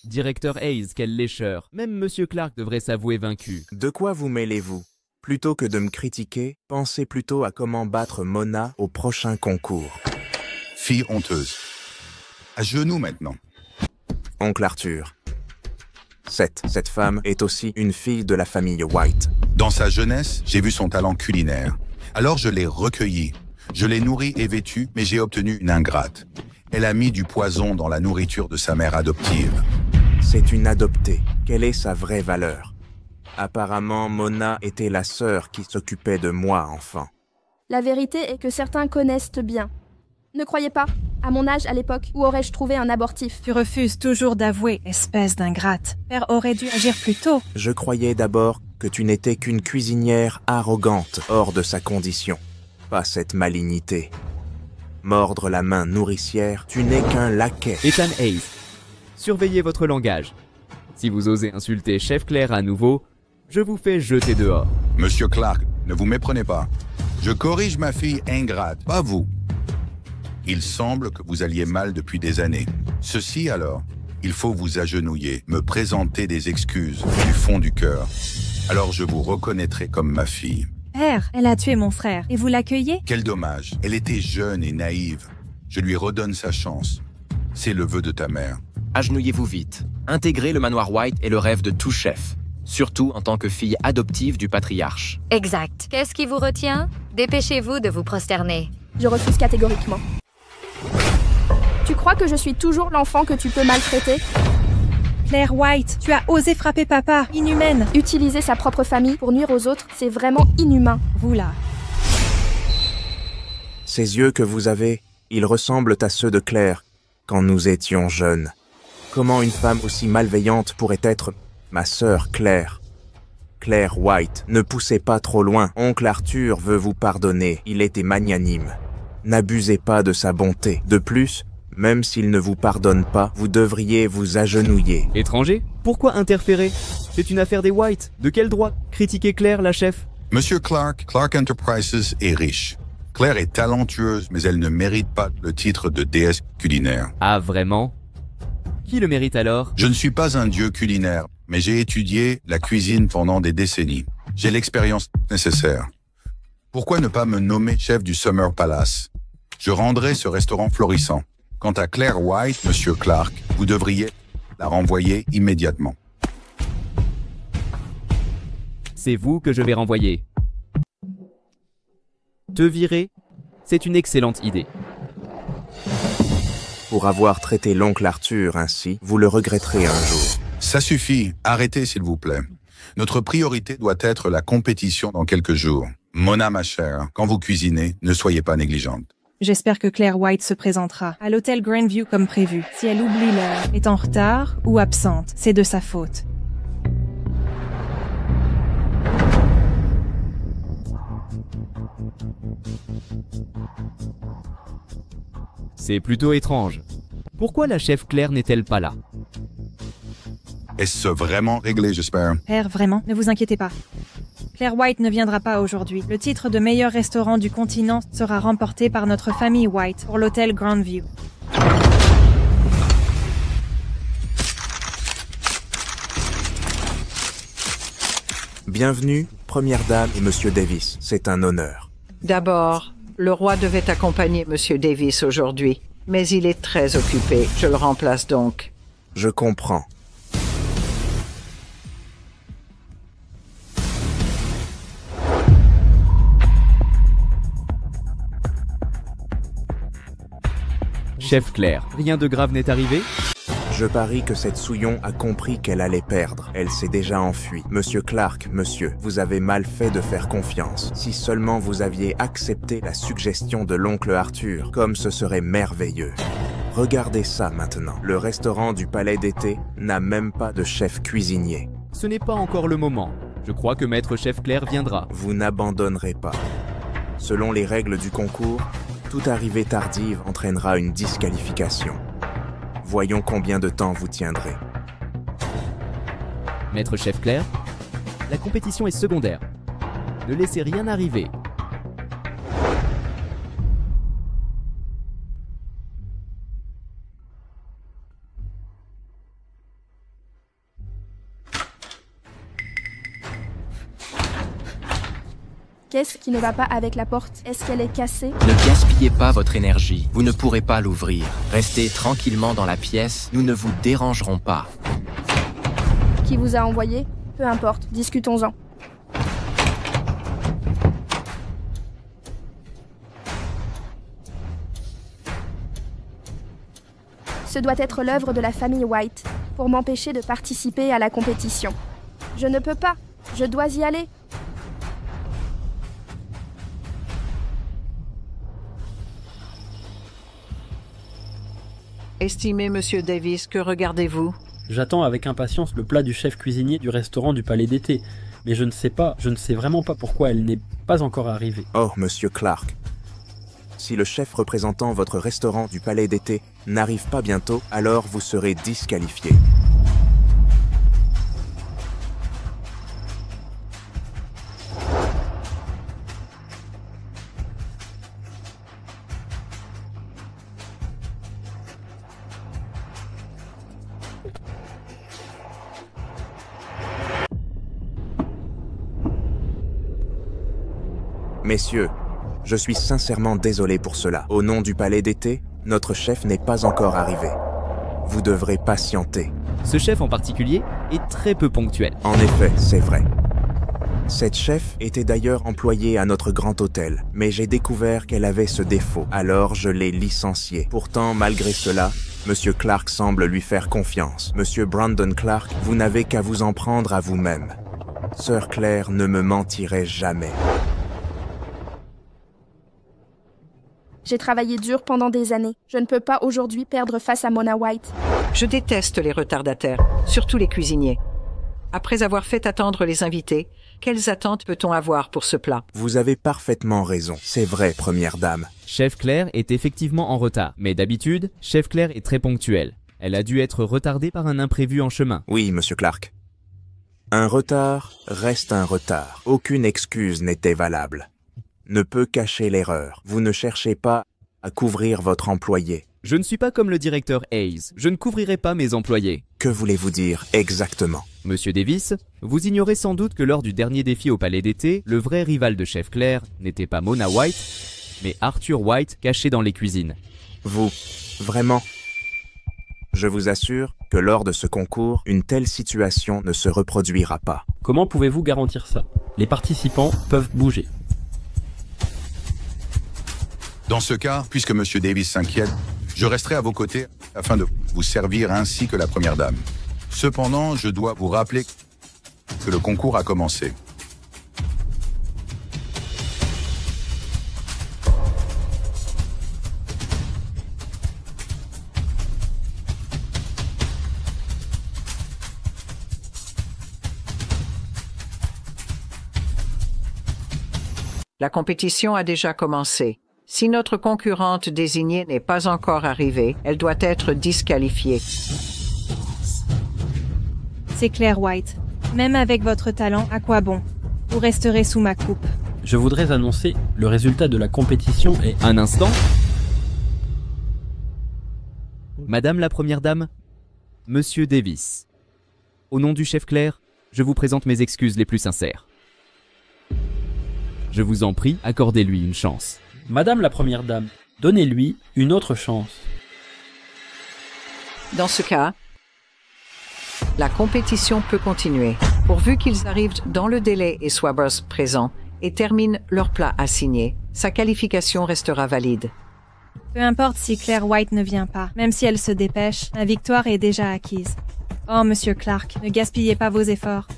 Directeur Hayes, quel lécheur. Même Monsieur Clark devrait s'avouer vaincu. De quoi vous mêlez-vous? Plutôt que de me critiquer, pensez plutôt à comment battre Mona au prochain concours. Fille honteuse. À genoux maintenant. Oncle Arthur. Cette femme est aussi une fille de la famille White. Dans sa jeunesse, j'ai vu son talent culinaire. Alors je l'ai recueillie. Je l'ai nourrie et vêtue, mais j'ai obtenu une ingrate. Elle a mis du poison dans la nourriture de sa mère adoptive. C'est une adoptée. Quelle est sa vraie valeur? Apparemment, Mona était la sœur qui s'occupait de moi, enfant. La vérité est que certains connaissent bien. Ne croyez pas? À mon âge, à l'époque, où aurais-je trouvé un abortif? Tu refuses toujours d'avouer, espèce d'ingrate. Père aurait dû agir plus tôt. Je croyais d'abord que tu n'étais qu'une cuisinière arrogante, hors de sa condition. Pas cette malignité. Mordre la main nourricière, tu n'es qu'un laquais. Ethan Hayes, surveillez votre langage. Si vous osez insulter Chef Claire à nouveau, je vous fais jeter dehors. Monsieur Clark, ne vous méprenez pas. Je corrige ma fille ingrate, pas vous. Il semble que vous alliez mal depuis des années. Ceci alors, il faut vous agenouiller, me présenter des excuses du fond du cœur. Alors je vous reconnaîtrai comme ma fille. Père, elle a tué mon frère, et vous l'accueillez? Quel dommage. Elle était jeune et naïve. Je lui redonne sa chance. C'est le vœu de ta mère. Agenouillez-vous vite. Intégrez le manoir White est le rêve de tout chef. surtout en tant que fille adoptive du patriarche. Exact. Qu'est-ce qui vous retient? Dépêchez-vous de vous prosterner. Je refuse catégoriquement. Tu crois que je suis toujours l'enfant que tu peux maltraiter? Claire White, tu as osé frapper papa. Inhumaine. Utiliser sa propre famille pour nuire aux autres, c'est vraiment inhumain. Vous là. Ces yeux que vous avez, ils ressemblent à ceux de Claire, quand nous étions jeunes. Comment une femme aussi malveillante pourrait être ma sœur Claire? Claire White, ne poussez pas trop loin. Oncle Arthur veut vous pardonner, il était magnanime. N'abusez pas de sa bonté. De plus, même s'il ne vous pardonne pas, vous devriez vous agenouiller. Étranger? Pourquoi interférer? C'est une affaire des White. De quel droit critiquer Claire, la chef? Monsieur Clark, Clark Enterprises est riche. Claire est talentueuse, mais elle ne mérite pas le titre de déesse culinaire. Ah, vraiment? Qui le mérite alors? Je ne suis pas un dieu culinaire, mais j'ai étudié la cuisine pendant des décennies. J'ai l'expérience nécessaire. Pourquoi ne pas me nommer chef du Summer Palace? Je rendrai ce restaurant florissant. Quant à Claire White, Monsieur Clark, vous devriez la renvoyer immédiatement. C'est vous que je vais renvoyer. Te virer, c'est une excellente idée. Pour avoir traité l'oncle Arthur ainsi, vous le regretterez un jour. Ça suffit, arrêtez s'il vous plaît. Notre priorité doit être la compétition dans quelques jours. Mona, ma chère, quand vous cuisinez, ne soyez pas négligente. J'espère que Claire White se présentera à l'hôtel Grandview comme prévu. Si elle oublie l'heure, est en retard ou absente, c'est de sa faute. C'est plutôt étrange. Pourquoi la chef Claire n'est-elle pas là? Est-ce vraiment réglé, j'espère? Père, vraiment, ne vous inquiétez pas. Claire White ne viendra pas aujourd'hui. Le titre de meilleur restaurant du continent sera remporté par notre famille White pour l'hôtel Grandview. Bienvenue, Première Dame et Monsieur Davis. C'est un honneur. D'abord, le roi devait accompagner Monsieur Davis aujourd'hui, mais il est très occupé. Je le remplace donc. Je comprends. Chef Claire, rien de grave n'est arrivé? Je parie que cette souillon a compris qu'elle allait perdre. Elle s'est déjà enfuie. Monsieur Clark, monsieur, vous avez mal fait de faire confiance. Si seulement vous aviez accepté la suggestion de l'oncle Arthur, comme ce serait merveilleux. Regardez ça maintenant. Le restaurant du Palais d'été n'a même pas de chef cuisinier. Ce n'est pas encore le moment. Je crois que Maître Chef Claire viendra. Vous n'abandonnerez pas. Selon les règles du concours, toute arrivée tardive entraînera une disqualification. Voyons combien de temps vous tiendrez. Maître Chef Claire, la compétition est secondaire. Ne laissez rien arriver. Qu'est-ce qui ne va pas avec la porte? Est-ce qu'elle est cassée? Ne gaspillez pas votre énergie, vous ne pourrez pas l'ouvrir. Restez tranquillement dans la pièce, nous ne vous dérangerons pas. Qui vous a envoyé? Peu importe, discutons-en. Ce doit être l'œuvre de la famille White, pour m'empêcher de participer à la compétition. Je ne peux pas, je dois y aller. Estimé Monsieur Davis, que regardez-vous? J'attends avec impatience le plat du chef cuisinier du restaurant du Palais d'été, mais je ne sais vraiment pas pourquoi elle n'est pas encore arrivée. Oh, Monsieur Clark. Si le chef représentant votre restaurant du Palais d'été n'arrive pas bientôt, alors vous serez disqualifié. Messieurs, je suis sincèrement désolé pour cela. Au nom du Palais d'été, notre chef n'est pas encore arrivé. Vous devrez patienter. Ce chef en particulier et très peu ponctuelle. En effet, c'est vrai. Cette chef était d'ailleurs employée à notre grand hôtel, mais j'ai découvert qu'elle avait ce défaut, alors je l'ai licenciée. Pourtant, malgré cela, Monsieur Clark semble lui faire confiance. Monsieur Brandon Clark, vous n'avez qu'à vous en prendre à vous-même. Sœur Claire ne me mentirait jamais. J'ai travaillé dur pendant des années. Je ne peux pas aujourd'hui perdre face à Mona White. Je déteste les retardataires, surtout les cuisiniers. Après avoir fait attendre les invités, quelles attentes peut-on avoir pour ce plat? Vous avez parfaitement raison. C'est vrai, première dame. Chef Claire est effectivement en retard, mais d'habitude, Chef Claire est très ponctuelle. Elle a dû être retardée par un imprévu en chemin. Oui, Monsieur Clark. Un retard reste un retard. Aucune excuse n'était valable. Ne peut cacher l'erreur. Vous ne cherchez pas à couvrir votre employé. Je ne suis pas comme le directeur Hayes. Je ne couvrirai pas mes employés. Que voulez-vous dire exactement? Monsieur Davis, vous ignorez sans doute que lors du dernier défi au Palais d'été, le vrai rival de Chef Claire n'était pas Mona White, mais Arthur White caché dans les cuisines. Vous, vraiment? Je vous assure que lors de ce concours, une telle situation ne se reproduira pas. Comment pouvez-vous garantir ça? Les participants peuvent bouger. Dans ce cas, puisque M. Davis s'inquiète, je resterai à vos côtés afin de vous servir ainsi que la première dame. Cependant, je dois vous rappeler que le concours a commencé. La compétition a déjà commencé. Si notre concurrente désignée n'est pas encore arrivée, elle doit être disqualifiée. C'est Claire White. Même avec votre talent, à quoi bon? Vous resterez sous ma coupe. Je voudrais annoncer le résultat de la compétition et... Un instant. Madame la première dame, Monsieur Davis. Au nom du chef Claire, je vous présente mes excuses les plus sincères. Je vous en prie, accordez-lui une chance. Madame la première dame, donnez-lui une autre chance. Dans ce cas, la compétition peut continuer, pourvu qu'ils arrivent dans le délai et soient présents et terminent leur plat assigné. Sa qualification restera valide. Peu importe si Claire White ne vient pas, même si elle se dépêche, la victoire est déjà acquise. Oh, Monsieur Clark, ne gaspillez pas vos efforts.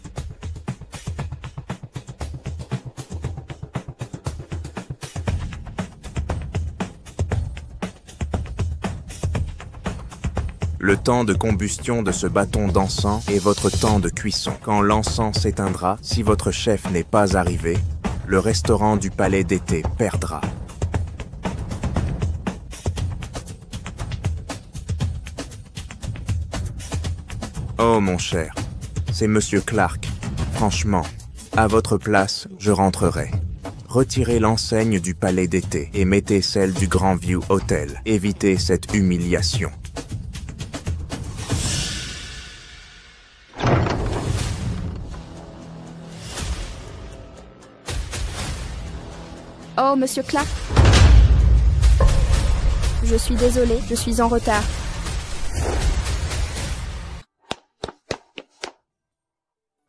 Le temps de combustion de ce bâton d'encens est votre temps de cuisson. Quand l'encens s'éteindra, si votre chef n'est pas arrivé, le restaurant du Palais d'été perdra. Oh mon cher, c'est Monsieur Clark. Franchement, à votre place, je rentrerai. Retirez l'enseigne du Palais d'été et mettez celle du Grand View Hotel. Évitez cette humiliation. Oh, Monsieur Clark. Je suis désolée, je suis en retard.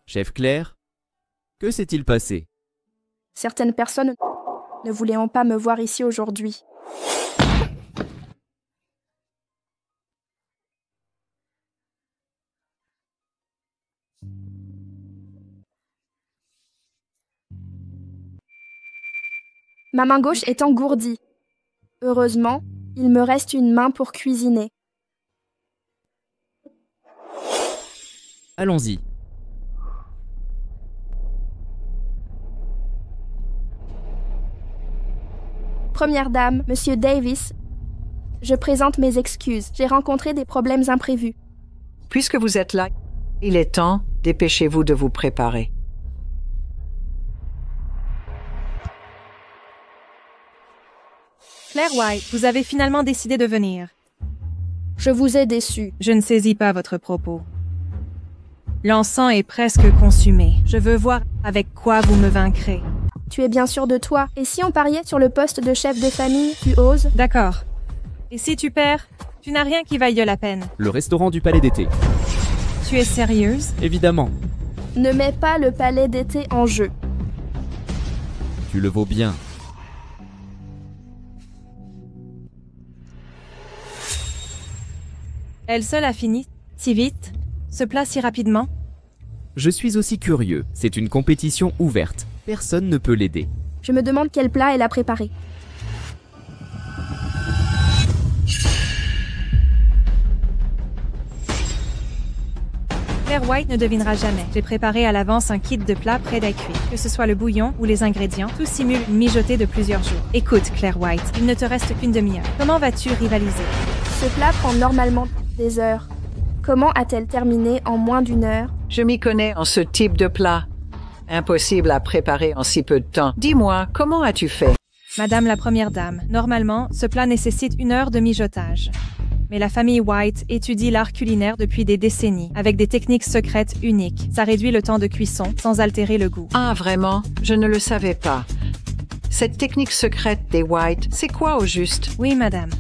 Chef Claire, que s'est-il passé? Certaines personnes ne voulaient pas me voir ici aujourd'hui. Ma main gauche est engourdie. Heureusement, il me reste une main pour cuisiner. Allons-y. Première dame, Monsieur Davis, je présente mes excuses. J'ai rencontré des problèmes imprévus. Puisque vous êtes là, il est temps, dépêchez-vous de vous préparer. Claire White, vous avez finalement décidé de venir. Je vous ai déçu. Je ne saisis pas votre propos. L'encens est presque consumé. Je veux voir avec quoi vous me vaincrez. Tu es bien sûr de toi. Et si on pariait sur le poste de chef de famille, tu oses? D'accord. Et si tu perds, tu n'as rien qui vaille la peine. Le restaurant du Palais d'été. Tu es sérieuse? Évidemment. Ne mets pas le palais d'été en jeu. Tu le vaux bien. Elle seule a fini, si vite, ce plat si rapidement. Je suis aussi curieux. C'est une compétition ouverte. Personne ne peut l'aider. Je me demande quel plat elle a préparé. Claire White ne devinera jamais. J'ai préparé à l'avance un kit de plats prêts à cuire. Que ce soit le bouillon ou les ingrédients, tout simule une mijotée de plusieurs jours. Écoute, Claire White, il ne te reste qu'une demi-heure. Comment vas-tu rivaliser? Ce plat prend normalement des heures. Comment a-t-elle terminé en moins d'une heure? Je m'y connais en ce type de plat. Impossible à préparer en si peu de temps. Dis-moi, comment as-tu fait? Madame la Première Dame, normalement, ce plat nécessite 1 heure de mijotage. Mais la famille White étudie l'art culinaire depuis des décennies, avec des techniques secrètes uniques. Ça réduit le temps de cuisson sans altérer le goût. Ah, vraiment? Je ne le savais pas. Cette technique secrète des White, c'est quoi au juste? Oui, madame.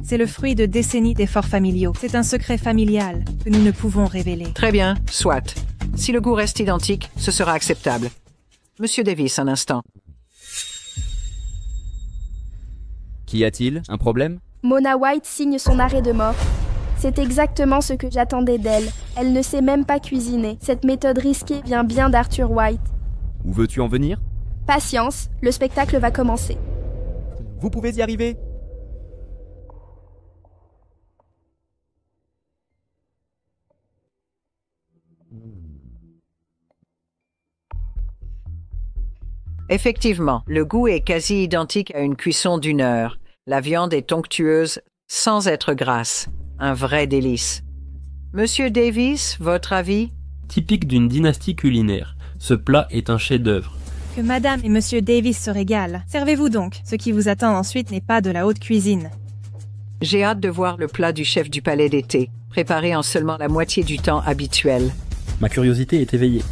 C'est le fruit de décennies d'efforts familiaux. C'est un secret familial que nous ne pouvons révéler. Très bien, soit. Si le goût reste identique, ce sera acceptable. Monsieur Davis, un instant. Qu'y a-t-il? Un problème? Mona White signe son arrêt de mort. C'est exactement ce que j'attendais d'elle. Elle ne sait même pas cuisiner. Cette méthode risquée vient bien d'Arthur White. Où veux-tu en venir? Patience, le spectacle va commencer. Vous pouvez y arriver? Effectivement, le goût est quasi identique à une cuisson d'1 heure. La viande est onctueuse sans être grasse. Un vrai délice. Monsieur Davis, votre avis? Typique d'une dynastie culinaire, ce plat est un chef-d'œuvre. Que madame et monsieur Davis se régalent. Servez-vous donc. Ce qui vous attend ensuite n'est pas de la haute cuisine. J'ai hâte de voir le plat du chef du palais d'été, préparé en seulement la moitié du temps habituel. Ma curiosité est éveillée.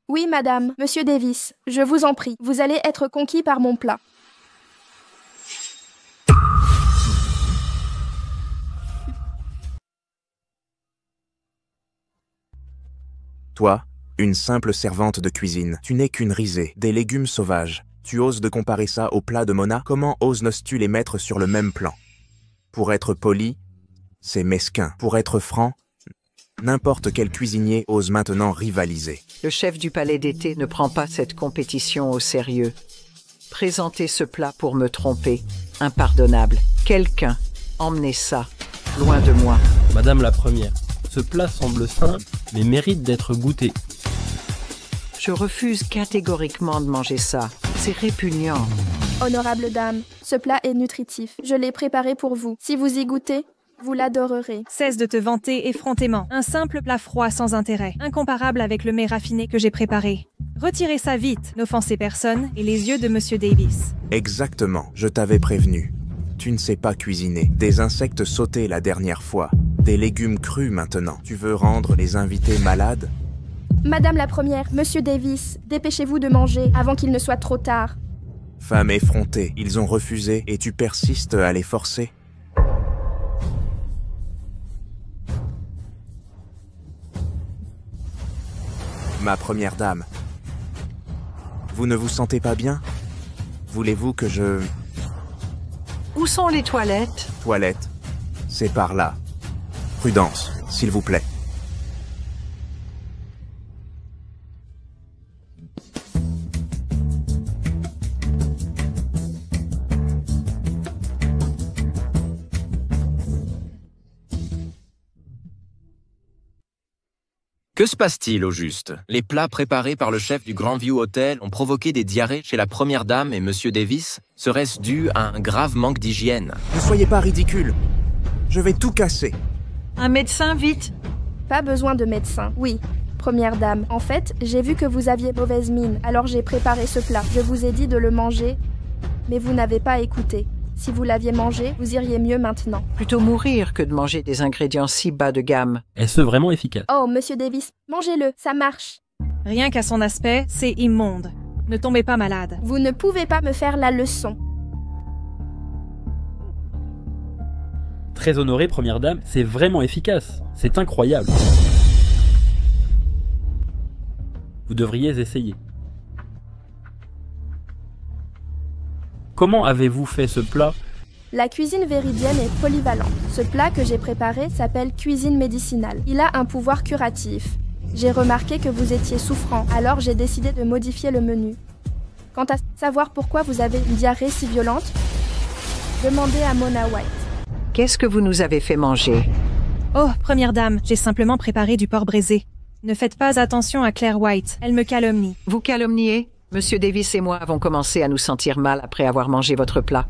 Oui, madame, monsieur Davis, je vous en prie, vous allez être conquis par mon plat. Toi, une simple servante de cuisine, tu n'es qu'une risée, des légumes sauvages. Tu oses de comparer ça au plat de Mona? Comment oses-tu les mettre sur le même plan? Pour être poli, c'est mesquin. Pour être franc, n'importe quel cuisinier ose maintenant rivaliser. Le chef du palais d'été ne prend pas cette compétition au sérieux. Présenter ce plat pour me tromper, impardonnable. Quelqu'un, emmenez ça, loin de moi. Madame la Première, ce plat semble simple, mais mérite d'être goûté. Je refuse catégoriquement de manger ça. C'est répugnant. Honorable dame, ce plat est nutritif. Je l'ai préparé pour vous. Si vous y goûtez, vous l'adorerez. Cesse de te vanter effrontément. Un simple plat froid sans intérêt, incomparable avec le mets raffiné que j'ai préparé. Retirez ça vite, n'offensez personne, et les yeux de monsieur Davis. Exactement, je t'avais prévenu. Tu ne sais pas cuisiner. Des insectes sautés la dernière fois. Des légumes crus maintenant. Tu veux rendre les invités malades? Madame la Première, monsieur Davis, dépêchez-vous de manger avant qu'il ne soit trop tard. Femme effrontée, ils ont refusé et tu persistes à les forcer? Ma Première Dame, vous ne vous sentez pas bien? Voulez-vous que je... Où sont les toilettes? Toilette, c'est par là. Prudence, s'il vous plaît. Que se passe-t-il au juste? Les plats préparés par le chef du Grandview Hotel ont provoqué des diarrhées chez la Première Dame et Monsieur Davis. Serait-ce dû à un grave manque d'hygiène? Ne soyez pas ridicule. Je vais tout casser. Un médecin, vite! Pas besoin de médecin. Oui, Première Dame. En fait, j'ai vu que vous aviez mauvaise mine, alors j'ai préparé ce plat. Je vous ai dit de le manger, mais vous n'avez pas écouté. Si vous l'aviez mangé, vous iriez mieux maintenant. Plutôt mourir que de manger des ingrédients si bas de gamme. Est-ce vraiment efficace? Oh, monsieur Davis, mangez-le, ça marche. Rien qu'à son aspect, c'est immonde. Ne tombez pas malade. Vous ne pouvez pas me faire la leçon. Très honorée, première dame, c'est vraiment efficace. C'est incroyable. Vous devriez essayer. Comment avez-vous fait ce plat? La cuisine véridienne est polyvalente. Ce plat que j'ai préparé s'appelle cuisine médicinale. Il a un pouvoir curatif. J'ai remarqué que vous étiez souffrant, alors j'ai décidé de modifier le menu. Quant à savoir pourquoi vous avez une diarrhée si violente, demandez à Mona White. Qu'est-ce que vous nous avez fait manger? Oh, première dame, j'ai simplement préparé du porc braisé. Ne faites pas attention à Claire White, elle me calomnie. Vous calomniez? Monsieur Davis et moi avons commencé à nous sentir mal après avoir mangé votre plat.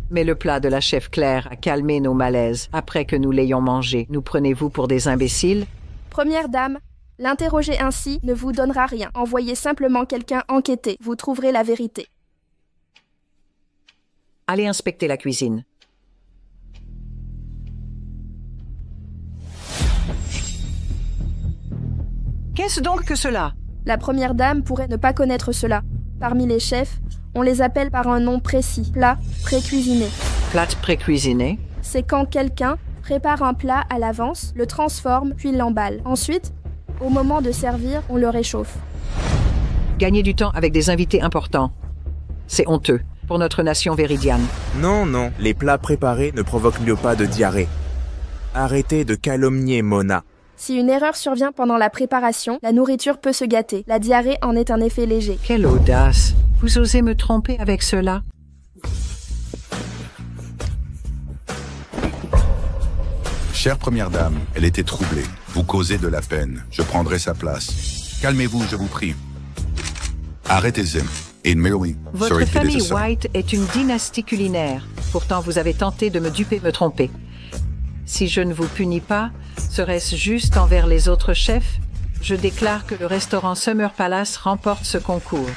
Mais le plat de la chef Claire a calmé nos malaises après que nous l'ayons mangé. Nous prenez-vous pour des imbéciles? Première dame, l'interroger ainsi ne vous donnera rien. Envoyez simplement quelqu'un enquêter, vous trouverez la vérité. Allez inspecter la cuisine. Qu'est-ce donc que cela? La première dame pourrait ne pas connaître cela. Parmi les chefs, on les appelle par un nom précis, plat pré-cuisiné. Plat pré-cuisiné? C'est quand quelqu'un prépare un plat à l'avance, le transforme, puis l'emballe. Ensuite, au moment de servir, on le réchauffe. Gagner du temps avec des invités importants. C'est honteux pour notre nation véridienne. Non, non, les plats préparés ne provoquent mieux pas de diarrhée. Arrêtez de calomnier Mona. Si une erreur survient pendant la préparation, la nourriture peut se gâter. La diarrhée en est un effet léger. Quelle audace! Vous osez me tromper avec cela? Chère première dame, elle était troublée. Vous causez de la peine. Je prendrai sa place. Calmez-vous, je vous prie. Arrêtez-y. Et merely, Votre sorry to famille this. White est une dynastie culinaire. Pourtant, vous avez tenté de me duper, me tromper. Si je ne vous punis pas, serait-ce juste envers les autres chefs? Je déclare que le restaurant Summer Palace remporte ce concours.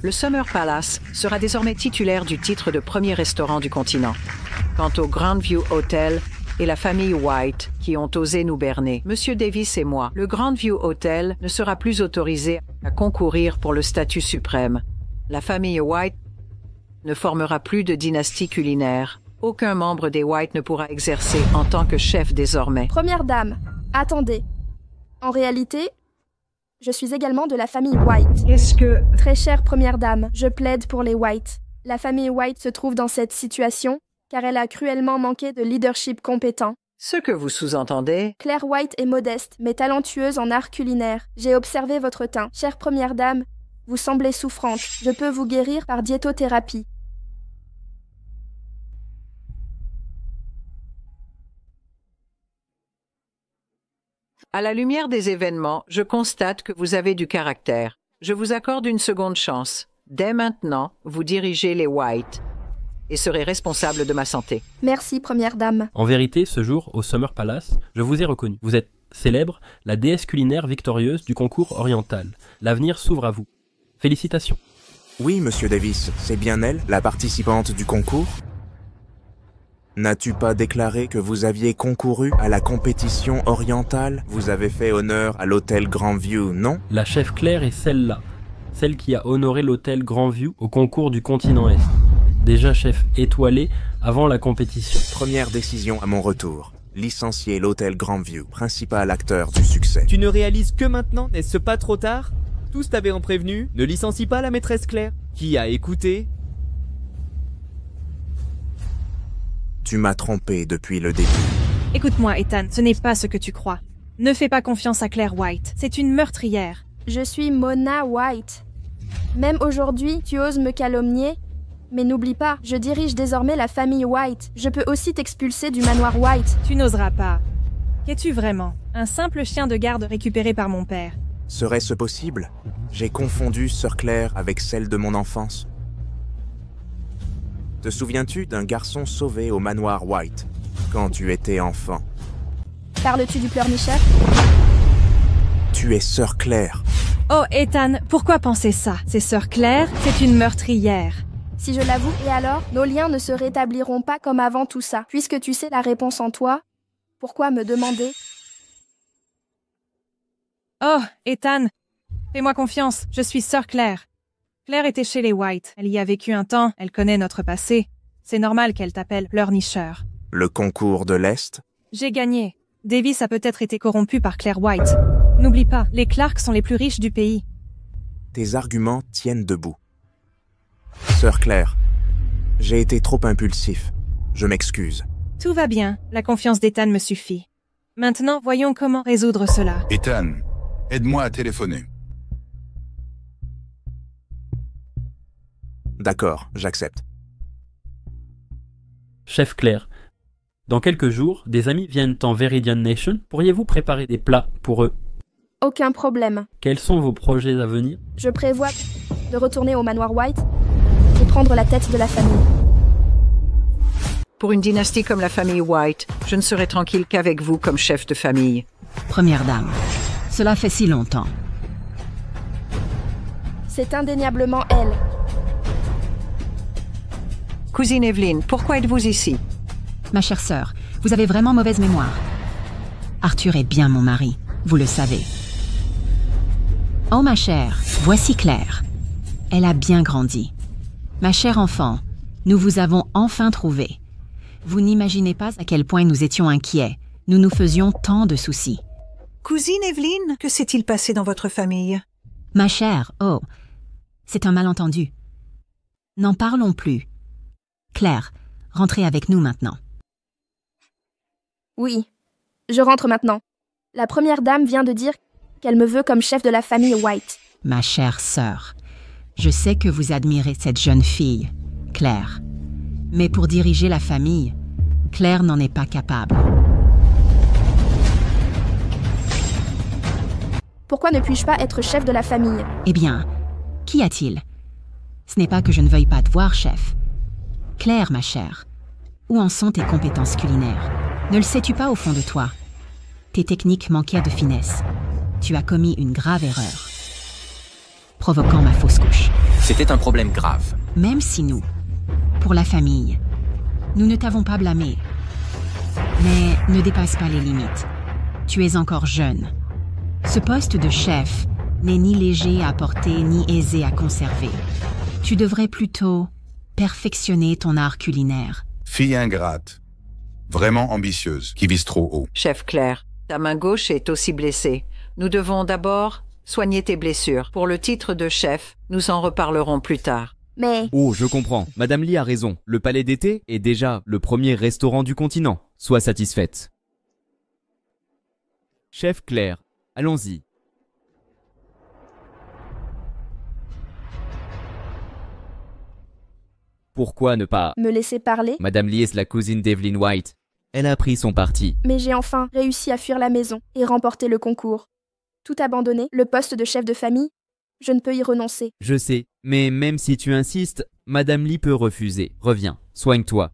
Le Summer Palace sera désormais titulaire du titre de premier restaurant du continent. Quant au Grandview Hotel et la famille White qui ont osé nous berner, Monsieur Davis et moi, le Grandview Hotel ne sera plus autorisé à concourir pour le statut suprême. La famille White ne formera plus de dynastie culinaire. Aucun membre des White ne pourra exercer en tant que chef désormais. Première dame, attendez. En réalité, je suis également de la famille White. Qu'est-ce que... Très chère première dame, je plaide pour les White. La famille White se trouve dans cette situation car elle a cruellement manqué de leadership compétent. Ce que vous sous-entendez... Claire White est modeste, mais talentueuse en art culinaire. J'ai observé votre teint. Chère première dame, vous semblez souffrante. Je peux vous guérir par diétothérapie. À la lumière des événements, je constate que vous avez du caractère. Je vous accorde une seconde chance. Dès maintenant, vous dirigez les White et serez responsable de ma santé. Merci, première dame. En vérité, ce jour, au Summer Palace, je vous ai reconnu. Vous êtes célèbre, la déesse culinaire victorieuse du concours oriental. L'avenir s'ouvre à vous. Félicitations. Oui, Monsieur Davis, c'est bien elle, la participante du concours? N'as-tu pas déclaré que vous aviez concouru à la compétition orientale? Vous avez fait honneur à l'hôtel Grandview, non? La chef Claire est celle-là, celle qui a honoré l'hôtel Grandview au concours du continent Est. Déjà chef étoilé avant la compétition. Première décision à mon retour. Licencier l'hôtel Grandview, principal acteur du succès. Tu ne réalises que maintenant, n'est-ce pas trop tard? Tous t'avaient prévenu, ne licencie pas la maîtresse Claire. Qui a écouté? Tu m'as trompé depuis le début. Écoute-moi, Ethan, ce n'est pas ce que tu crois. Ne fais pas confiance à Claire White, c'est une meurtrière. Je suis Mona White. Même aujourd'hui, tu oses me calomnier? Mais n'oublie pas, je dirige désormais la famille White. Je peux aussi t'expulser du manoir White. Tu n'oseras pas. Qu'es-tu vraiment? Un simple chien de garde récupéré par mon père. Serait-ce possible? J'ai confondu Sœur Claire avec celle de mon enfance. Te souviens-tu d'un garçon sauvé au manoir White, quand tu étais enfant? Parles-tu du pleurnicheur? Tu es Sœur Claire. Oh, Ethan, pourquoi penser ça? C'est Sœur Claire, c'est une meurtrière. Si je l'avoue, et alors, nos liens ne se rétabliront pas comme avant tout ça. Puisque tu sais la réponse en toi, pourquoi me demander? Oh, Ethan, fais-moi confiance, je suis Sœur Claire. Claire était chez les White, elle y a vécu un temps, elle connaît notre passé. C'est normal qu'elle t'appelle pleurnicheur. Le concours de l'Est? J'ai gagné. Davis a peut-être été corrompu par Claire White. N'oublie pas, les Clark sont les plus riches du pays. Tes arguments tiennent debout. Sœur Claire, j'ai été trop impulsif. Je m'excuse. Tout va bien, la confiance d'Ethan me suffit. Maintenant, voyons comment résoudre cela. Ethan, aide-moi à téléphoner. D'accord, j'accepte. Chef Claire, dans quelques jours, des amis viennent en Veridian Nation. Pourriez-vous préparer des plats pour eux? Aucun problème. Quels sont vos projets à venir? Je prévois de retourner au manoir White et prendre la tête de la famille. Pour une dynastie comme la famille White, je ne serai tranquille qu'avec vous comme chef de famille. Première dame, cela fait si longtemps. C'est indéniablement elle. Cousine Evelyn, pourquoi êtes-vous ici? Ma chère sœur, vous avez vraiment mauvaise mémoire. Arthur est bien mon mari, vous le savez. Oh ma chère, voici Claire. Elle a bien grandi. Ma chère enfant, nous vous avons enfin trouvé. Vous n'imaginez pas à quel point nous étions inquiets. Nous nous faisions tant de soucis. Cousine Evelyn, que s'est-il passé dans votre famille? Ma chère, oh, c'est un malentendu. N'en parlons plus. Claire, rentrez avec nous maintenant. Oui, je rentre maintenant. La première dame vient de dire qu'elle me veut comme chef de la famille White. Ma chère sœur, je sais que vous admirez cette jeune fille, Claire. Mais pour diriger la famille, Claire n'en est pas capable. Pourquoi ne puis-je pas être chef de la famille? Eh bien, qu'y a-t-il? Ce n'est pas que je ne veuille pas te voir, chef. Claire, ma chère, où en sont tes compétences culinaires? Ne le sais-tu pas au fond de toi? Tes techniques manquaient de finesse. Tu as commis une grave erreur, provoquant ma fausse couche. C'était un problème grave. Même si nous, pour la famille, nous ne t'avons pas blâmé. Mais ne dépasse pas les limites. Tu es encore jeune. Ce poste de chef n'est ni léger à porter ni aisé à conserver. Tu devrais plutôt perfectionner ton art culinaire. Fille ingrate, vraiment ambitieuse, qui vise trop haut. Chef Claire, ta main gauche est aussi blessée. Nous devons d'abord soigner tes blessures. Pour le titre de chef, nous en reparlerons plus tard. Mais... Oh, je comprends. Madame Lee a raison. Le palais d'été est déjà le premier restaurant du continent. Sois satisfaite. Chef Claire, allons-y. Pourquoi ne pas... Me laisser parler? Madame Lee est la cousine d'Evelyn White. Elle a pris son parti. Mais j'ai enfin réussi à fuir la maison et remporter le concours. Tout abandonner, le poste de chef de famille, je ne peux y renoncer. Je sais, mais même si tu insistes, Madame Lee peut refuser. Reviens, soigne-toi.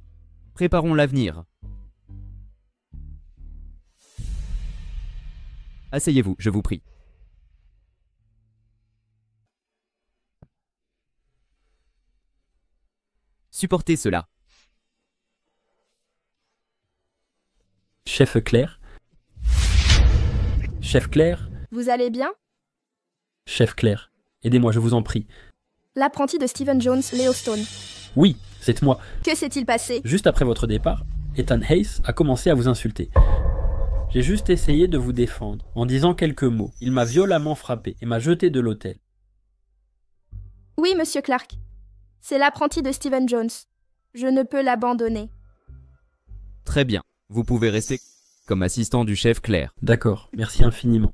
Préparons l'avenir. Asseyez-vous, je vous prie. Supportez cela. Chef Claire. Chef Claire. Vous allez bien? Chef Claire, aidez-moi, je vous en prie. L'apprenti de Stephen Jones, Leo Stone. Oui, c'est moi. Que s'est-il passé? Juste après votre départ, Ethan Hayes a commencé à vous insulter. J'ai juste essayé de vous défendre en disant quelques mots. Il m'a violemment frappé et m'a jeté de l'hôtel. Oui, monsieur Clark. C'est l'apprenti de Stephen Jones. Je ne peux l'abandonner. Très bien. Vous pouvez rester comme assistant du chef Claire. D'accord, merci infiniment.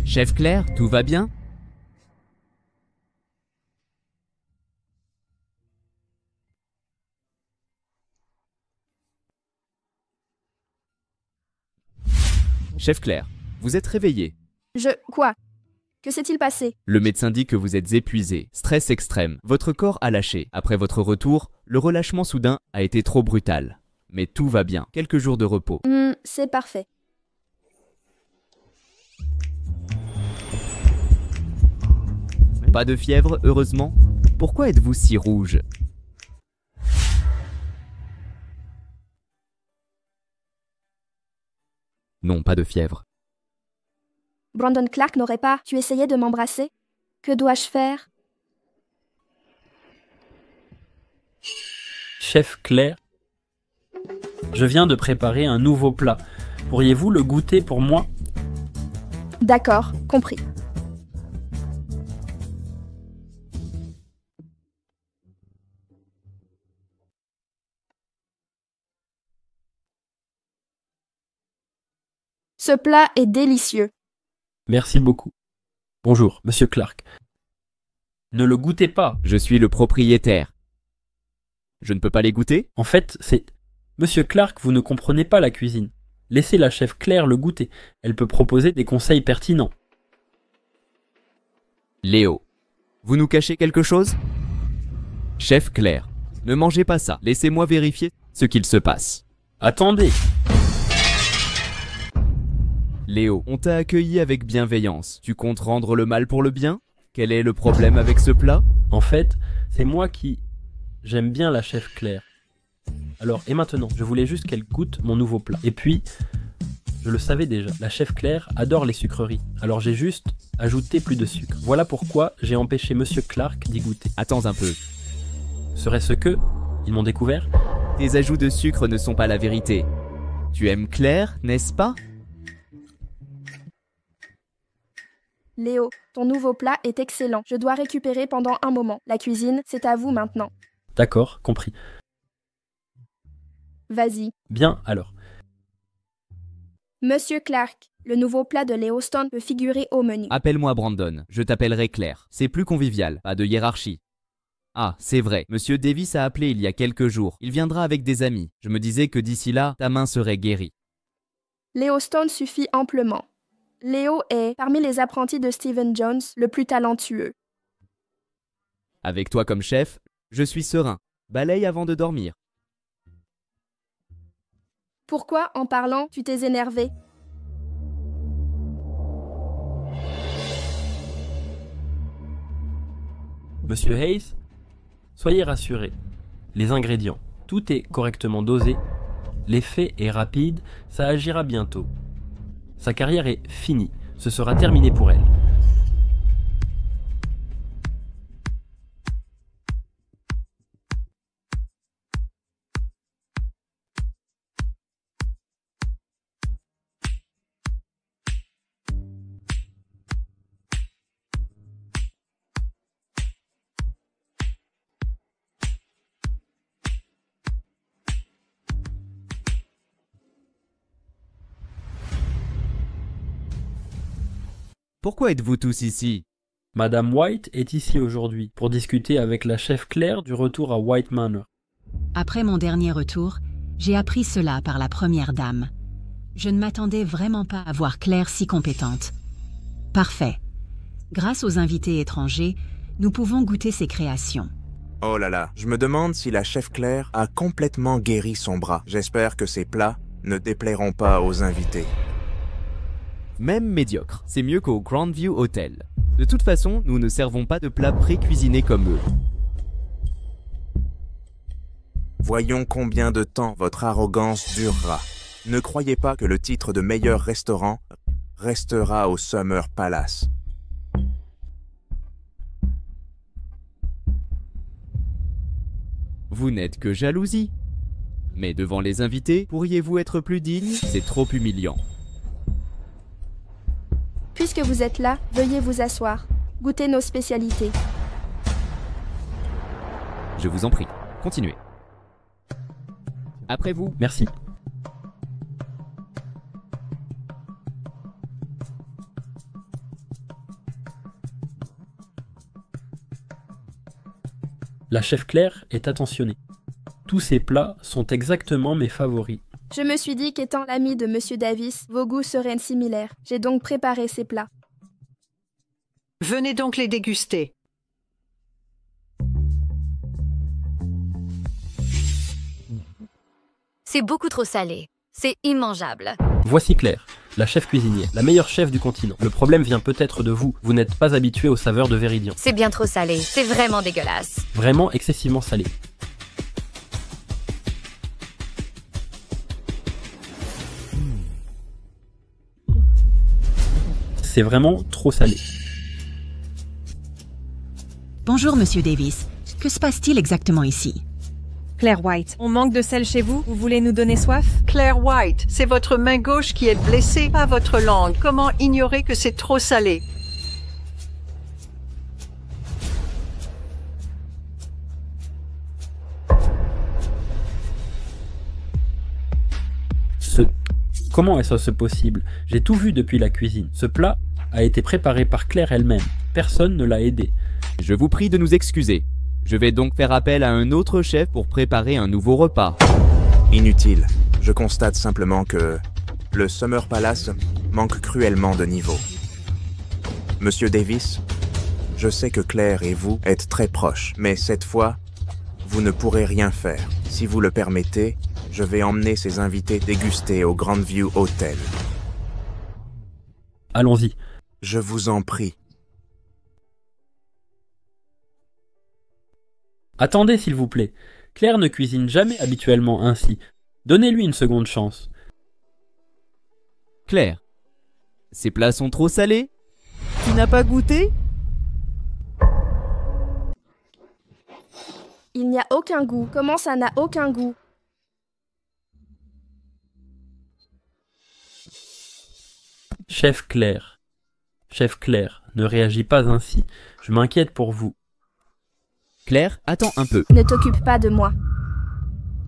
Chef Claire, tout va bien? Chef Claire, vous êtes réveillé. Quoi? Que s'est-il passé? Le médecin dit que vous êtes épuisé, stress extrême. Votre corps a lâché. Après votre retour, le relâchement soudain a été trop brutal. Mais tout va bien. Quelques jours de repos. C'est parfait. Pas de fièvre, heureusement. Pourquoi êtes-vous si rouge? Non, pas de fièvre. Brandon Clark n'aurait pas... Tu essayais de m'embrasser? Que dois-je faire? Chef Claire, je viens de préparer un nouveau plat. Pourriez-vous le goûter pour moi? D'accord, compris. Ce plat est délicieux. Merci beaucoup. Bonjour, Monsieur Clark. Ne le goûtez pas. Je suis le propriétaire. Je ne peux pas les goûter? En fait, c'est... Monsieur Clark, vous ne comprenez pas la cuisine. Laissez la chef Claire le goûter. Elle peut proposer des conseils pertinents. Léo, vous nous cachez quelque chose? Chef Claire, ne mangez pas ça. Laissez-moi vérifier ce qu'il se passe. Attendez. Léo, on t'a accueilli avec bienveillance. Tu comptes rendre le mal pour le bien? Quel est le problème avec ce plat? En fait, c'est moi qui... J'aime bien la chef Claire. Alors, et maintenant, je voulais juste qu'elle goûte mon nouveau plat. Et puis, je le savais déjà, la chef Claire adore les sucreries. Alors j'ai juste ajouté plus de sucre. Voilà pourquoi j'ai empêché Monsieur Clark d'y goûter. Attends un peu. Serait-ce que... Ils m'ont découvert? Tes ajouts de sucre ne sont pas la vérité. Tu aimes Claire, n'est-ce pas? Léo, ton nouveau plat est excellent. Je dois récupérer pendant un moment. La cuisine, c'est à vous maintenant. D'accord, compris. Vas-y. Bien, alors. Monsieur Clark, le nouveau plat de Léo Stone peut figurer au menu. Appelle-moi Brandon, je t'appellerai Claire. C'est plus convivial, pas de hiérarchie. Ah, c'est vrai, Monsieur Davis a appelé il y a quelques jours. Il viendra avec des amis. Je me disais que d'ici là, ta main serait guérie. Léo Stone suffit amplement. Léo est, parmi les apprentis de Stephen Jones, le plus talentueux. Avec toi comme chef, je suis serein. Balaye avant de dormir. Pourquoi, en parlant, tu t'es énervé? Monsieur Hayes, soyez rassuré. Les ingrédients, tout est correctement dosé. L'effet est rapide, ça agira bientôt. Sa carrière est finie, ce sera terminé pour elle. Pourquoi êtes-vous tous ici? Madame White est ici aujourd'hui pour discuter avec la chef Claire du retour à White Manor. Après mon dernier retour, j'ai appris cela par la première dame. Je ne m'attendais vraiment pas à voir Claire si compétente. Parfait. Grâce aux invités étrangers, nous pouvons goûter ses créations. Oh là là, je me demande si la chef Claire a complètement guéri son bras. J'espère que ces plats ne déplairont pas aux invités. Même médiocre, c'est mieux qu'au Grandview Hotel. De toute façon, nous ne servons pas de plats pré-cuisinés comme eux. Voyons combien de temps votre arrogance durera. Ne croyez pas que le titre de meilleur restaurant restera au Summer Palace. Vous n'êtes que jalousie. Mais devant les invités, pourriez-vous être plus digne? C'est trop humiliant. Puisque vous êtes là, veuillez vous asseoir. Goûtez nos spécialités. Je vous en prie, continuez. Après vous. Merci. La chef Claire est attentionnée. Tous ces plats sont exactement mes favoris. Je me suis dit qu'étant l'ami de Monsieur Davis, vos goûts seraient similaires. J'ai donc préparé ces plats. Venez donc les déguster. C'est beaucoup trop salé. C'est immangeable. Voici Claire, la chef cuisinière, la meilleure chef du continent. Le problème vient peut-être de vous. Vous n'êtes pas habitué aux saveurs de Véridian. C'est bien trop salé. C'est vraiment dégueulasse. Vraiment excessivement salé. C'est vraiment trop salé. Bonjour, Monsieur Davis. Que se passe-t-il exactement ici? Claire White, on manque de sel chez vous? Vous voulez nous donner soif? Claire White, c'est votre main gauche qui est blessée, pas votre langue. Comment ignorer que c'est trop salé? Comment est-ce possible? J'ai tout vu depuis la cuisine. Ce plat a été préparé par Claire elle-même. Personne ne l'a aidé. Je vous prie de nous excuser. Je vais donc faire appel à un autre chef pour préparer un nouveau repas. Inutile. Je constate simplement que le Summer Palace manque cruellement de niveau. Monsieur Davis, je sais que Claire et vous êtes très proches, mais cette fois, vous ne pourrez rien faire. Si vous le permettez, je vais emmener ces invités déguster au Grandview Hotel. Allons-y. Je vous en prie. Attendez, s'il vous plaît. Claire ne cuisine jamais habituellement ainsi. Donnez-lui une seconde chance. Claire, ces plats sont trop salés? Tu n'as pas goûté? Il n'y a aucun goût. Comment ça n'a aucun goût? Chef Claire, ne réagis pas ainsi. Je m'inquiète pour vous. Claire, attends un peu. Ne t'occupe pas de moi.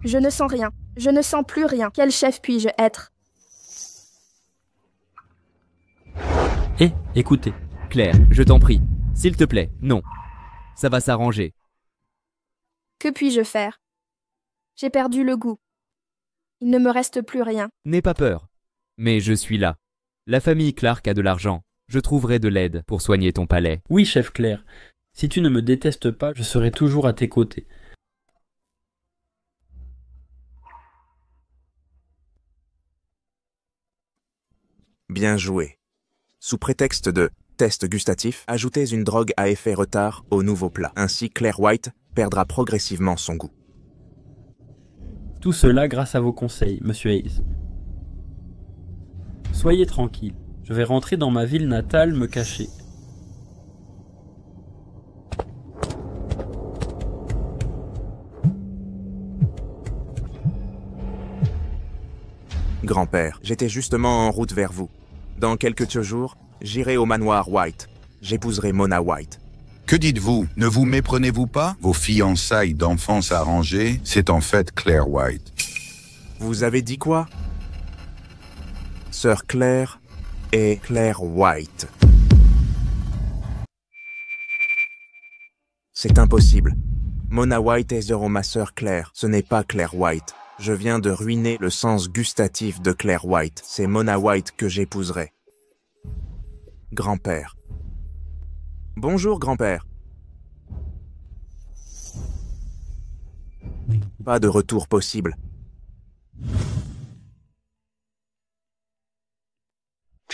Je ne sens rien. Je ne sens plus rien. Quel chef puis-je être? Écoutez. Claire, je t'en prie. S'il te plaît, non. Ça va s'arranger. Que puis-je faire? J'ai perdu le goût. Il ne me reste plus rien. N'aie pas peur. Mais je suis là. La famille Clark a de l'argent. Je trouverai de l'aide pour soigner ton palais. Oui, chef Claire. Si tu ne me détestes pas, je serai toujours à tes côtés. Bien joué. Sous prétexte de test gustatif, ajoutez une drogue à effet retard au nouveau plat. Ainsi, Claire White perdra progressivement son goût. Tout cela grâce à vos conseils, monsieur Hayes. Soyez tranquille, je vais rentrer dans ma ville natale me cacher. Grand-père, j'étais justement en route vers vous. Dans quelques jours, j'irai au manoir White. J'épouserai Mona White. Que dites-vous? Ne vous méprenez-vous pas? Vos fiançailles d'enfance arrangées, c'est en fait Claire White. Vous avez dit quoi? Sœur Claire et Claire White. C'est impossible. Mona White est ma sœur Claire. Ce n'est pas Claire White. Je viens de ruiner le sens gustatif de Claire White. C'est Mona White que j'épouserai. Grand-père. Bonjour, grand-père. Pas de retour possible.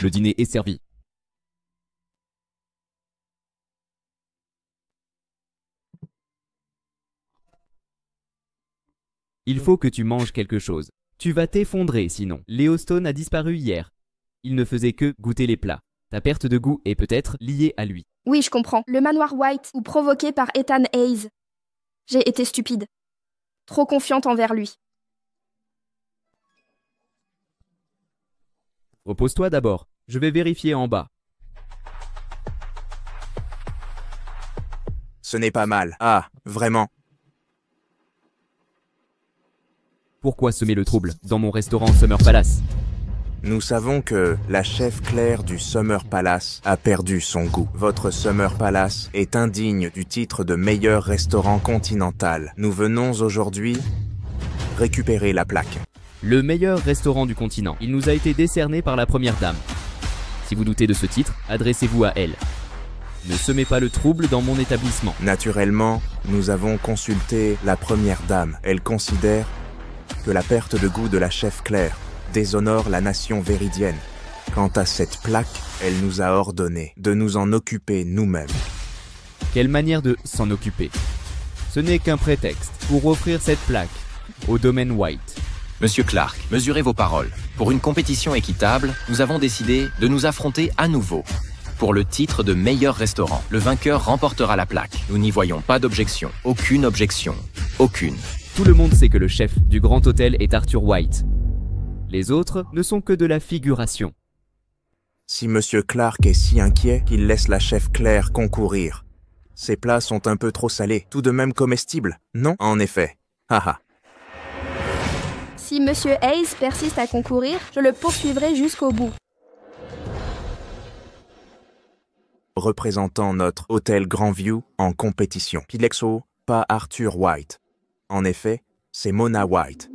Le dîner est servi. Il faut que tu manges quelque chose. Tu vas t'effondrer sinon. Leo Stone a disparu hier. Il ne faisait que goûter les plats. Ta perte de goût est peut-être liée à lui. Oui, je comprends. Le manoir White, ou provoqué par Ethan Hayes. J'ai été stupide. Trop confiante envers lui. Repose-toi d'abord. Je vais vérifier en bas. Ce n'est pas mal. Ah, vraiment? Pourquoi semer le trouble dans mon restaurant Summer Palace? Nous savons que la chef Claire du Summer Palace a perdu son goût. Votre Summer Palace est indigne du titre de meilleur restaurant continental. Nous venons aujourd'hui récupérer la plaque. Le meilleur restaurant du continent. Il nous a été décerné par la première dame. Si vous doutez de ce titre, adressez-vous à elle. Ne semez pas le trouble dans mon établissement. Naturellement, nous avons consulté la première dame. Elle considère que la perte de goût de la chef Claire déshonore la nation véridienne. Quant à cette plaque, elle nous a ordonné de nous en occuper nous-mêmes. Quelle manière de s'en occuper? Ce n'est qu'un prétexte pour offrir cette plaque au domaine White. Monsieur Clark, mesurez vos paroles. Pour une compétition équitable, nous avons décidé de nous affronter à nouveau. Pour le titre de meilleur restaurant, le vainqueur remportera la plaque. Nous n'y voyons pas d'objection. Aucune objection. Aucune. Tout le monde sait que le chef du Grand Hôtel est Arthur White. Les autres ne sont que de la figuration. Si Monsieur Clark est si inquiet qu'il laisse la chef Claire concourir. Ces plats sont un peu trop salés, tout de même comestibles, non? En effet. Haha. Si Monsieur Hayes persiste à concourir, je le poursuivrai jusqu'au bout. Représentant notre hôtel Grandview en compétition. Pilexo, pas Arthur White. En effet, c'est Mona White.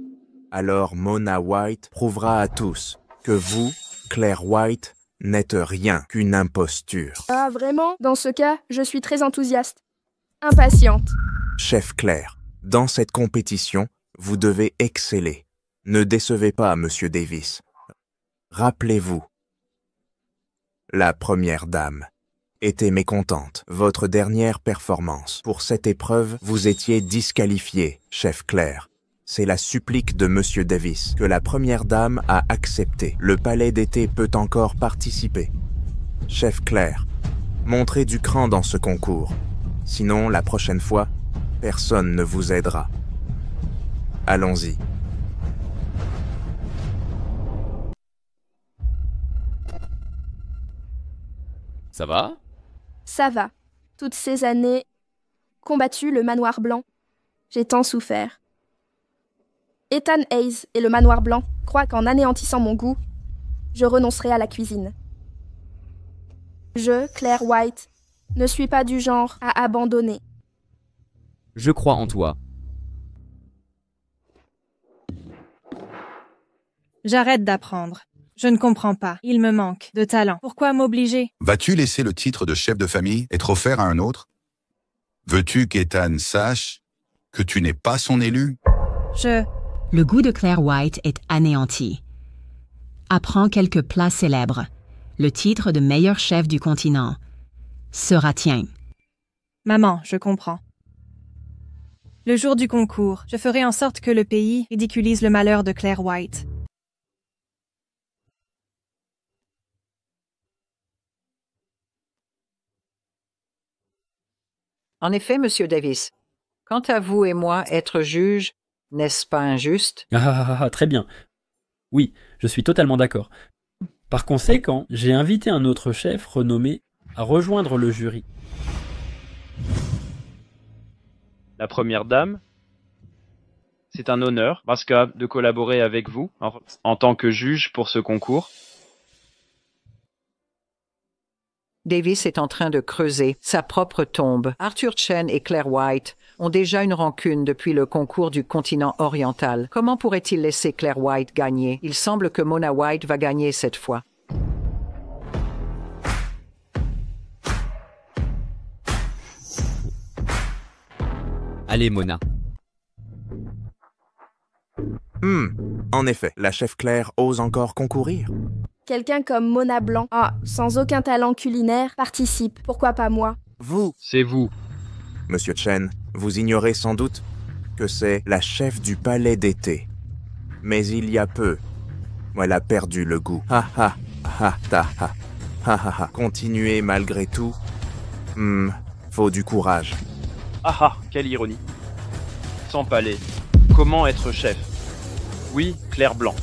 Alors Mona White prouvera à tous que vous, Claire White, n'êtes rien qu'une imposture. Ah, vraiment? Dans ce cas, je suis très enthousiaste. Impatiente. Chef Claire, dans cette compétition, vous devez exceller. Ne décevez pas Monsieur Davis. Rappelez-vous, la première dame était mécontente. Votre dernière performance. Pour cette épreuve, vous étiez disqualifié, chef Claire. C'est la supplique de Monsieur Davis que la première dame a accepté. Le palais d'été peut encore participer. Chef Claire, montrez du cran dans ce concours. Sinon, la prochaine fois, personne ne vous aidera. Allons-y. Ça va? Ça va. Toutes ces années, combattu le manoir blanc, j'ai tant souffert. Ethan Hayes et le manoir blanc croient qu'en anéantissant mon goût, je renoncerai à la cuisine. Je, Claire White, ne suis pas du genre à abandonner. Je crois en toi. J'arrête d'apprendre. Je ne comprends pas. Il me manque de talent. Pourquoi m'obliger? Vas-tu laisser le titre de chef de famille être offert à un autre? Veux-tu qu'Ethan sache que tu n'es pas son élu? Le goût de Claire White est anéanti. Apprends quelques plats célèbres. Le titre de meilleur chef du continent sera tien. Maman, je comprends. Le jour du concours, je ferai en sorte que le pays ridiculise le malheur de Claire White. En effet, Monsieur Davis, quant à vous et moi être juges, n'est-ce pas injuste? Très bien. Oui, je suis totalement d'accord. Par conséquent, j'ai invité un autre chef renommé à rejoindre le jury. La première dame, c'est un honneur, Raska, de collaborer avec vous en tant que juge pour ce concours. Davis est en train de creuser sa propre tombe. Arthur Chen et Claire White ont déjà une rancune depuis le concours du continent oriental. Comment pourrait-il laisser Claire White gagner? Il semble que Mona White va gagner cette fois. Allez, Mona. En effet, la chef Claire ose encore concourir. Quelqu'un comme Mona Blanc, sans aucun talent culinaire, participe. Pourquoi pas moi? Vous. C'est vous. Monsieur Chen, vous ignorez sans doute que c'est la chef du palais d'été. Mais il y a peu, elle a perdu le goût. Continuez malgré tout. Faut du courage. Quelle ironie. Sans palais, comment être chef? Oui, Claire Blanc.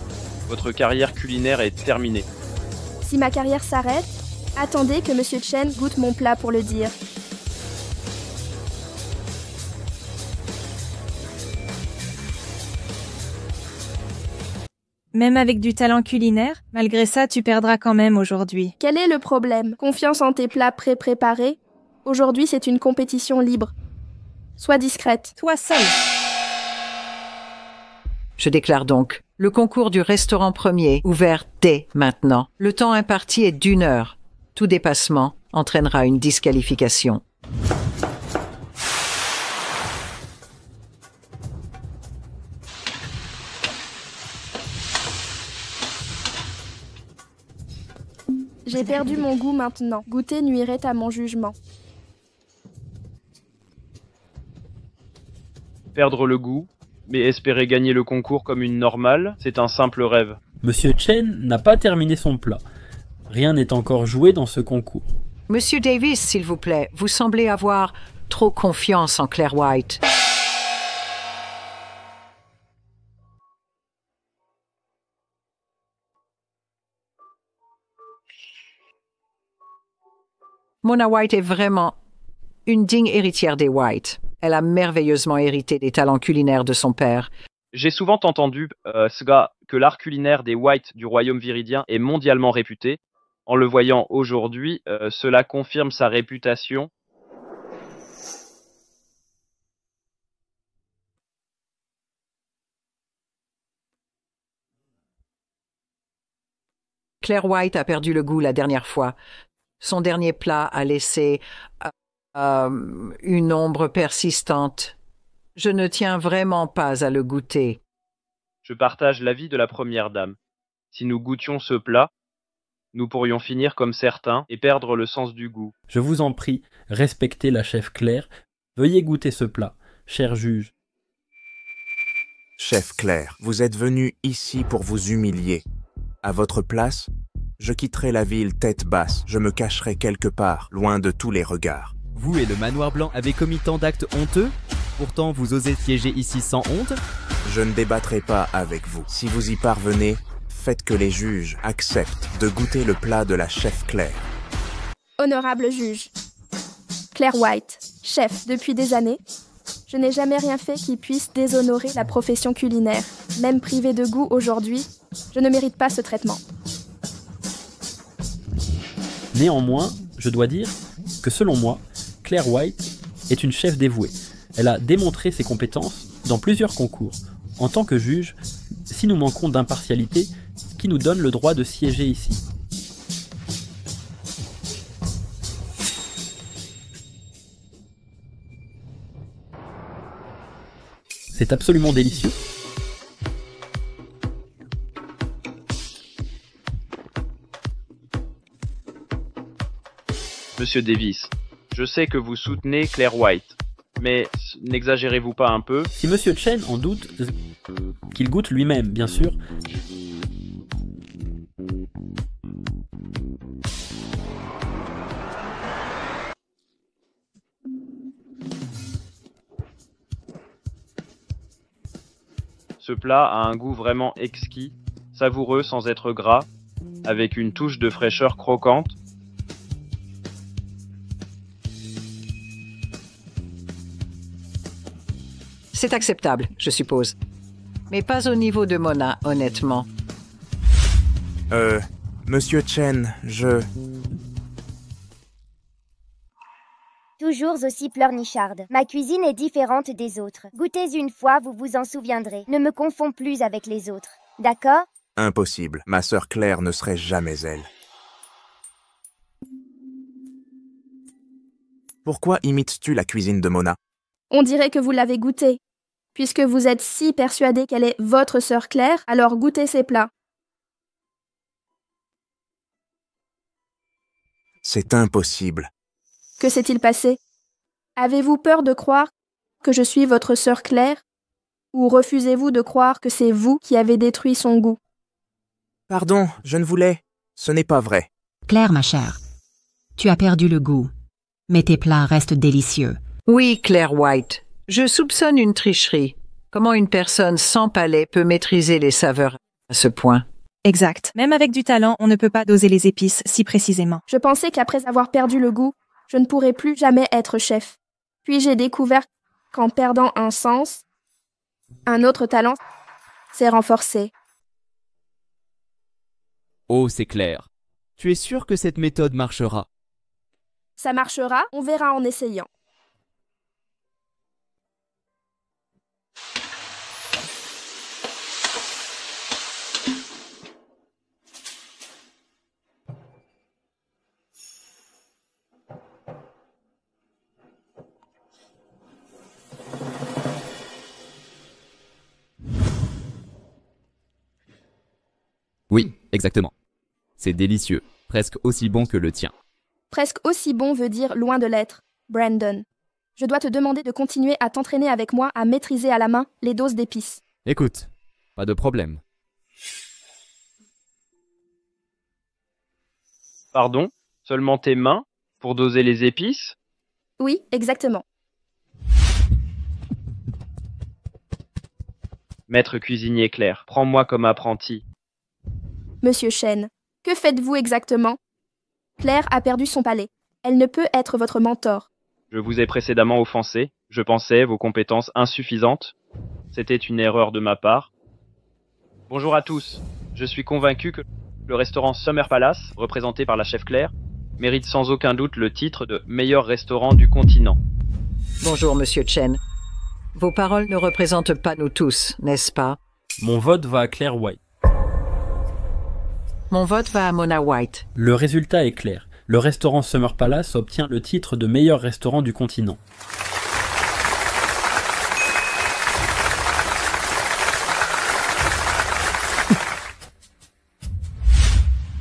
Votre carrière culinaire est terminée. Si ma carrière s'arrête, attendez que Monsieur Chen goûte mon plat pour le dire. Même avec du talent culinaire, malgré ça, tu perdras quand même aujourd'hui. Quel est le problème? Confiance en tes plats pré-préparés? Aujourd'hui, c'est une compétition libre. Sois discrète. Toi seul. Je déclare donc le concours du restaurant premier ouvert dès maintenant. Le temps imparti est d'1 heure. Tout dépassement entraînera une disqualification. J'ai perdu mon goût maintenant. Goûter nuirait à mon jugement. Perdre le goût, mais espérer gagner le concours comme une normale, c'est un simple rêve. Monsieur Chen n'a pas terminé son plat. Rien n'est encore joué dans ce concours. Monsieur Davis, s'il vous plaît, vous semblez avoir trop confiance en Claire White. Mona White est vraiment une digne héritière des White. Elle a merveilleusement hérité des talents culinaires de son père. J'ai souvent entendu, Sga, que l'art culinaire des White du royaume viridien est mondialement réputé. En le voyant aujourd'hui, cela confirme sa réputation. Claire White a perdu le goût la dernière fois. Son dernier plat a laissé une ombre persistante. Je ne tiens vraiment pas à le goûter. Je partage l'avis de la première dame. Si nous goûtions ce plat, nous pourrions finir comme certains et perdre le sens du goût. Je vous en prie, respectez la chef Claire. Veuillez goûter ce plat, cher juge. Chef Claire, vous êtes venu ici pour vous humilier. À votre place, je quitterai la ville tête basse. Je me cacherai quelque part, loin de tous les regards. Vous et le manoir blanc avez commis tant d'actes honteux? Pourtant, vous osez siéger ici sans honte? Je ne débattrai pas avec vous. Si vous y parvenez, faites que les juges acceptent de goûter le plat de la chef Claire. Honorable juge, Claire White, chef depuis des années, je n'ai jamais rien fait qui puisse déshonorer la profession culinaire. Même privée de goût aujourd'hui, je ne mérite pas ce traitement. Néanmoins, je dois dire que selon moi, Claire White est une chef dévouée. Elle a démontré ses compétences dans plusieurs concours. En tant que juge, si nous manquons d'impartialité, qui nous donne le droit de siéger ici? C'est absolument délicieux. Monsieur Davis, je sais que vous soutenez Claire White, mais n'exagérez-vous pas un peu? Si Monsieur Chen en doute, qu'il goûte lui-même, bien sûr. Ce plat a un goût vraiment exquis, savoureux sans être gras, avec une touche de fraîcheur croquante. C'est acceptable, je suppose. Mais pas au niveau de Mona, honnêtement. Monsieur Chen, Toujours aussi pleurnicharde. Ma cuisine est différente des autres. Goûtez une fois, vous vous en souviendrez. Ne me confonds plus avec les autres. D'accord? Impossible. Ma sœur Claire ne serait jamais elle. Pourquoi imites-tu la cuisine de Mona? On dirait que vous l'avez goûtée. Puisque vous êtes si persuadé qu'elle est votre sœur Claire, alors goûtez ses plats. C'est impossible. Que s'est-il passé? Avez-vous peur de croire que je suis votre sœur Claire? Ou refusez-vous de croire que c'est vous qui avez détruit son goût? Pardon, je ne voulais... Ce n'est pas vrai. Claire, ma chère, tu as perdu le goût, mais tes plats restent délicieux. Oui, Claire White. Je soupçonne une tricherie. Comment une personne sans palais peut maîtriser les saveurs à ce point? Exact. Même avec du talent, on ne peut pas doser les épices si précisément. Je pensais qu'après avoir perdu le goût, je ne pourrais plus jamais être chef. Puis j'ai découvert qu'en perdant un sens, un autre talent s'est renforcé. Oh, c'est clair. Tu es sûr que cette méthode marchera? Ça marchera, on verra en essayant. Oui, exactement. C'est délicieux, presque aussi bon que le tien. Presque aussi bon veut dire loin de l'être, Brandon. Je dois te demander de continuer à t'entraîner avec moi à maîtriser à la main les doses d'épices. Écoute, pas de problème. Pardon? Seulement tes mains? Pour doser les épices? Oui, exactement. Maître cuisinier Claire, prends-moi comme apprenti. Monsieur Chen, que faites-vous exactement? Claire a perdu son palais. Elle ne peut être votre mentor. Je vous ai précédemment offensé. Je pensais vos compétences insuffisantes. C'était une erreur de ma part. Bonjour à tous. Je suis convaincu que le restaurant Summer Palace, représenté par la chef Claire, mérite sans aucun doute le titre de meilleur restaurant du continent. Bonjour, Monsieur Chen. Vos paroles ne représentent pas nous tous, n'est-ce pas? Mon vote va à Claire White. Mon vote va à Mona White. Le résultat est clair. Le restaurant Summer Palace obtient le titre de meilleur restaurant du continent.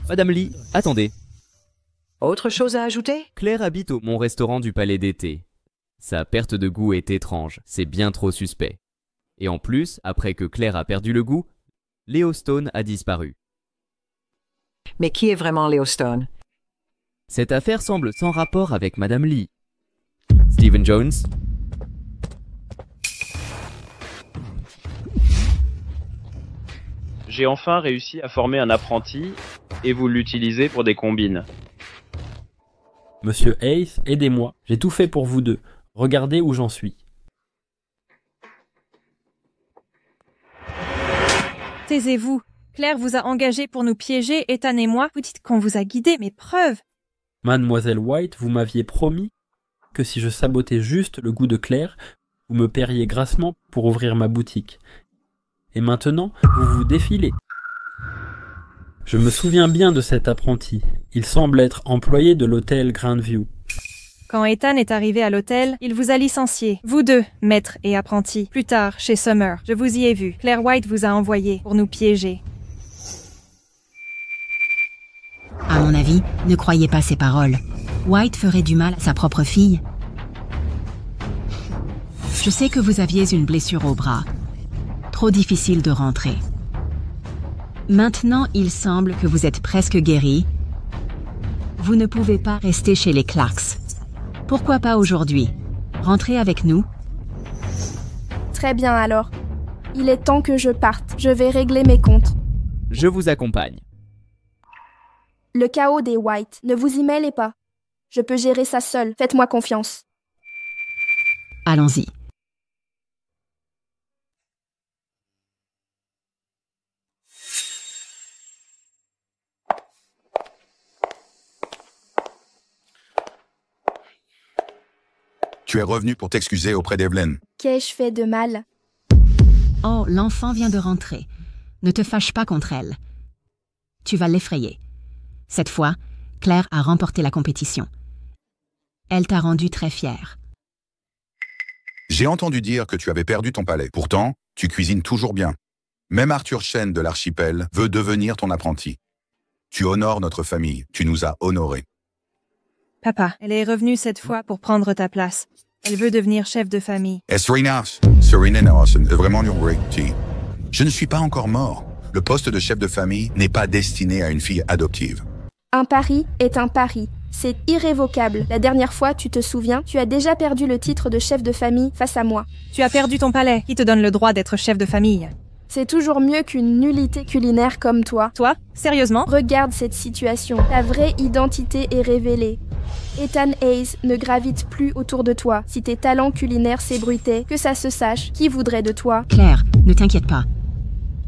Madame Lee, attendez. Autre chose à ajouter? Claire habite au mon restaurant du palais d'été. Sa perte de goût est étrange, c'est bien trop suspect. Et en plus, après que Claire a perdu le goût, Leo Stone a disparu. Mais qui est vraiment Leo Stone? Cette affaire semble sans rapport avec Madame Lee. Stephen Jones? J'ai enfin réussi à former un apprenti et vous l'utilisez pour des combines. Monsieur Hayes, aidez-moi. J'ai tout fait pour vous deux. Regardez où j'en suis. Taisez-vous. Claire vous a engagé pour nous piéger, Ethan et moi. Vous dites qu'on vous a guidé, mais preuve. Mademoiselle White, vous m'aviez promis que si je sabotais juste le goût de Claire, vous me paieriez grassement pour ouvrir ma boutique. Et maintenant, vous vous défilez. Je me souviens bien de cet apprenti. Il semble être employé de l'hôtel Grandview. Quand Ethan est arrivé à l'hôtel, il vous a licencié. Vous deux, maître et apprenti. Plus tard, chez Summer, je vous y ai vu. Claire White vous a envoyé pour nous piéger. À mon avis, ne croyez pas ces paroles. White ferait du mal à sa propre fille. Je sais que vous aviez une blessure au bras. Trop difficile de rentrer. Maintenant, il semble que vous êtes presque guéri. Vous ne pouvez pas rester chez les Clarks. Pourquoi pas aujourd'hui? Rentrez avec nous. Très bien alors. Il est temps que je parte. Je vais régler mes comptes. Je vous accompagne. Le chaos des White. Ne vous y mêlez pas. Je peux gérer ça seul. Faites-moi confiance. Allons-y. Tu es revenu pour t'excuser auprès d'Evelyn. Qu'ai-je fait de mal? Oh, l'enfant vient de rentrer. Ne te fâche pas contre elle. Tu vas l'effrayer. Cette fois, Claire a remporté la compétition. Elle t'a rendu très fière. J'ai entendu dire que tu avais perdu ton palais. Pourtant, tu cuisines toujours bien. Même Arthur Chen de l'archipel veut devenir ton apprenti. Tu honores notre famille. Tu nous as honorés. Papa, elle est revenue cette fois pour prendre ta place. Elle veut devenir chef de famille. Serena Nelson est vraiment une réussite. Je ne suis pas encore mort. Le poste de chef de famille n'est pas destiné à une fille adoptive. Un pari est un pari. C'est irrévocable. La dernière fois, tu te souviens, tu as déjà perdu le titre de chef de famille face à moi. Tu as perdu ton palais. Qui te donne le droit d'être chef de famille? C'est toujours mieux qu'une nullité culinaire comme toi. Toi? Sérieusement? Regarde cette situation. Ta vraie identité est révélée. Ethan Hayes ne gravite plus autour de toi. Si tes talents culinaires s'ébruitaient, que ça se sache, qui voudrait de toi? Claire, ne t'inquiète pas.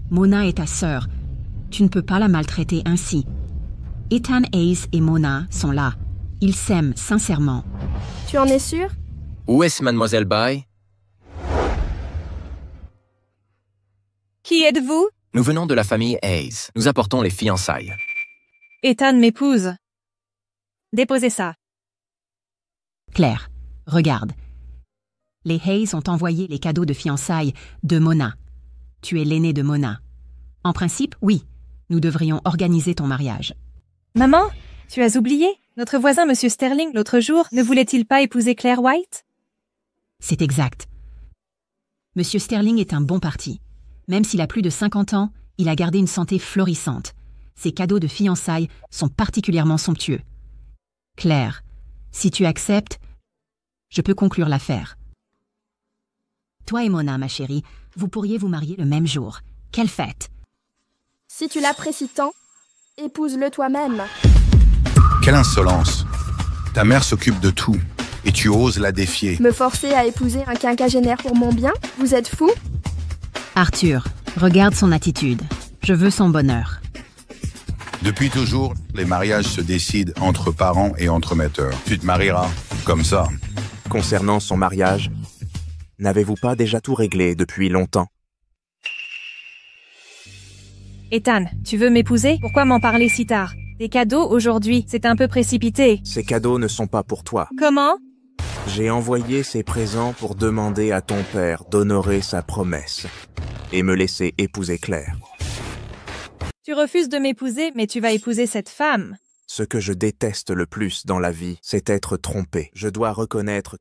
Mona est ta sœur. Tu ne peux pas la maltraiter ainsi. Ethan Hayes et Mona sont là. Ils s'aiment sincèrement. Tu en es sûr? Où est-ce Mademoiselle Bai? Qui êtes-vous? Nous venons de la famille Hayes. Nous apportons les fiançailles. Ethan m'épouse. Déposez ça. Claire, regarde. Les Hayes ont envoyé les cadeaux de fiançailles de Mona. Tu es l'aîné de Mona. En principe, oui, nous devrions organiser ton mariage. Maman, tu as oublié? Notre voisin, Monsieur Sterling, l'autre jour, ne voulait-il pas épouser Claire White? C'est exact. Monsieur Sterling est un bon parti. Même s'il a plus de 50 ans, il a gardé une santé florissante. Ses cadeaux de fiançailles sont particulièrement somptueux. Claire, si tu acceptes, je peux conclure l'affaire. Toi et Mona, ma chérie, vous pourriez vous marier le même jour. Quelle fête! Si tu l'apprécies tant, épouse-le toi-même. Quelle insolence! Ta mère s'occupe de tout, et tu oses la défier. Me forcer à épouser un quinquagénaire pour mon bien? Vous êtes fou? Arthur, regarde son attitude. Je veux son bonheur. Depuis toujours, les mariages se décident entre parents et entremetteurs. Tu te marieras, comme ça. Concernant son mariage, n'avez-vous pas déjà tout réglé depuis longtemps? Ethan, tu veux m'épouser? Pourquoi m'en parler si tard? Des cadeaux aujourd'hui, c'est un peu précipité. Ces cadeaux ne sont pas pour toi. Comment? J'ai envoyé ces présents pour demander à ton père d'honorer sa promesse et me laisser épouser Claire. Tu refuses de m'épouser, mais tu vas épouser cette femme. Ce que je déteste le plus dans la vie, c'est être trompé. Je dois reconnaître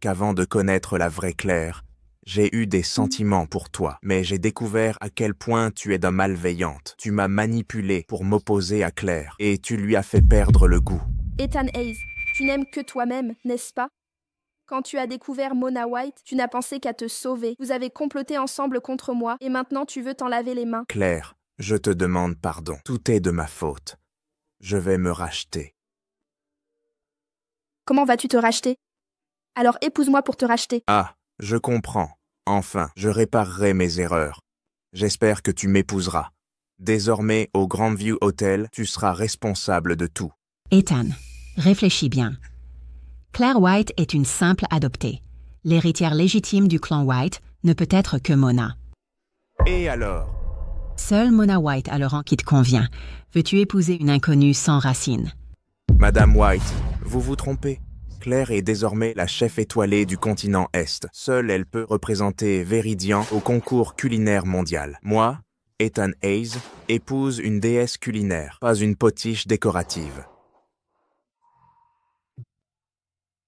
qu'avant de connaître la vraie Claire, j'ai eu des sentiments pour toi, mais j'ai découvert à quel point tu es malveillante. Tu m'as manipulé pour m'opposer à Claire, et tu lui as fait perdre le goût. Ethan Hayes, tu n'aimes que toi-même, n'est-ce pas? Quand tu as découvert Mona White, tu n'as pensé qu'à te sauver. Vous avez comploté ensemble contre moi, et maintenant tu veux t'en laver les mains. Claire, je te demande pardon. Tout est de ma faute. Je vais me racheter. Comment vas-tu te racheter? Alors épouse-moi pour te racheter. Ah, je comprends. Enfin, je réparerai mes erreurs. J'espère que tu m'épouseras. Désormais, au Grandview Hotel, tu seras responsable de tout. Ethan, réfléchis bien. Claire White est une simple adoptée. L'héritière légitime du clan White ne peut être que Mona. Et alors? Seule Mona White a le rang qui te convient. Veux-tu épouser une inconnue sans racines? Madame White, vous vous trompez. Claire est désormais la chef étoilée du continent Est. Seule elle peut représenter Véridian au concours culinaire mondial. Moi, Ethan Hayes, épouse une déesse culinaire, pas une potiche décorative.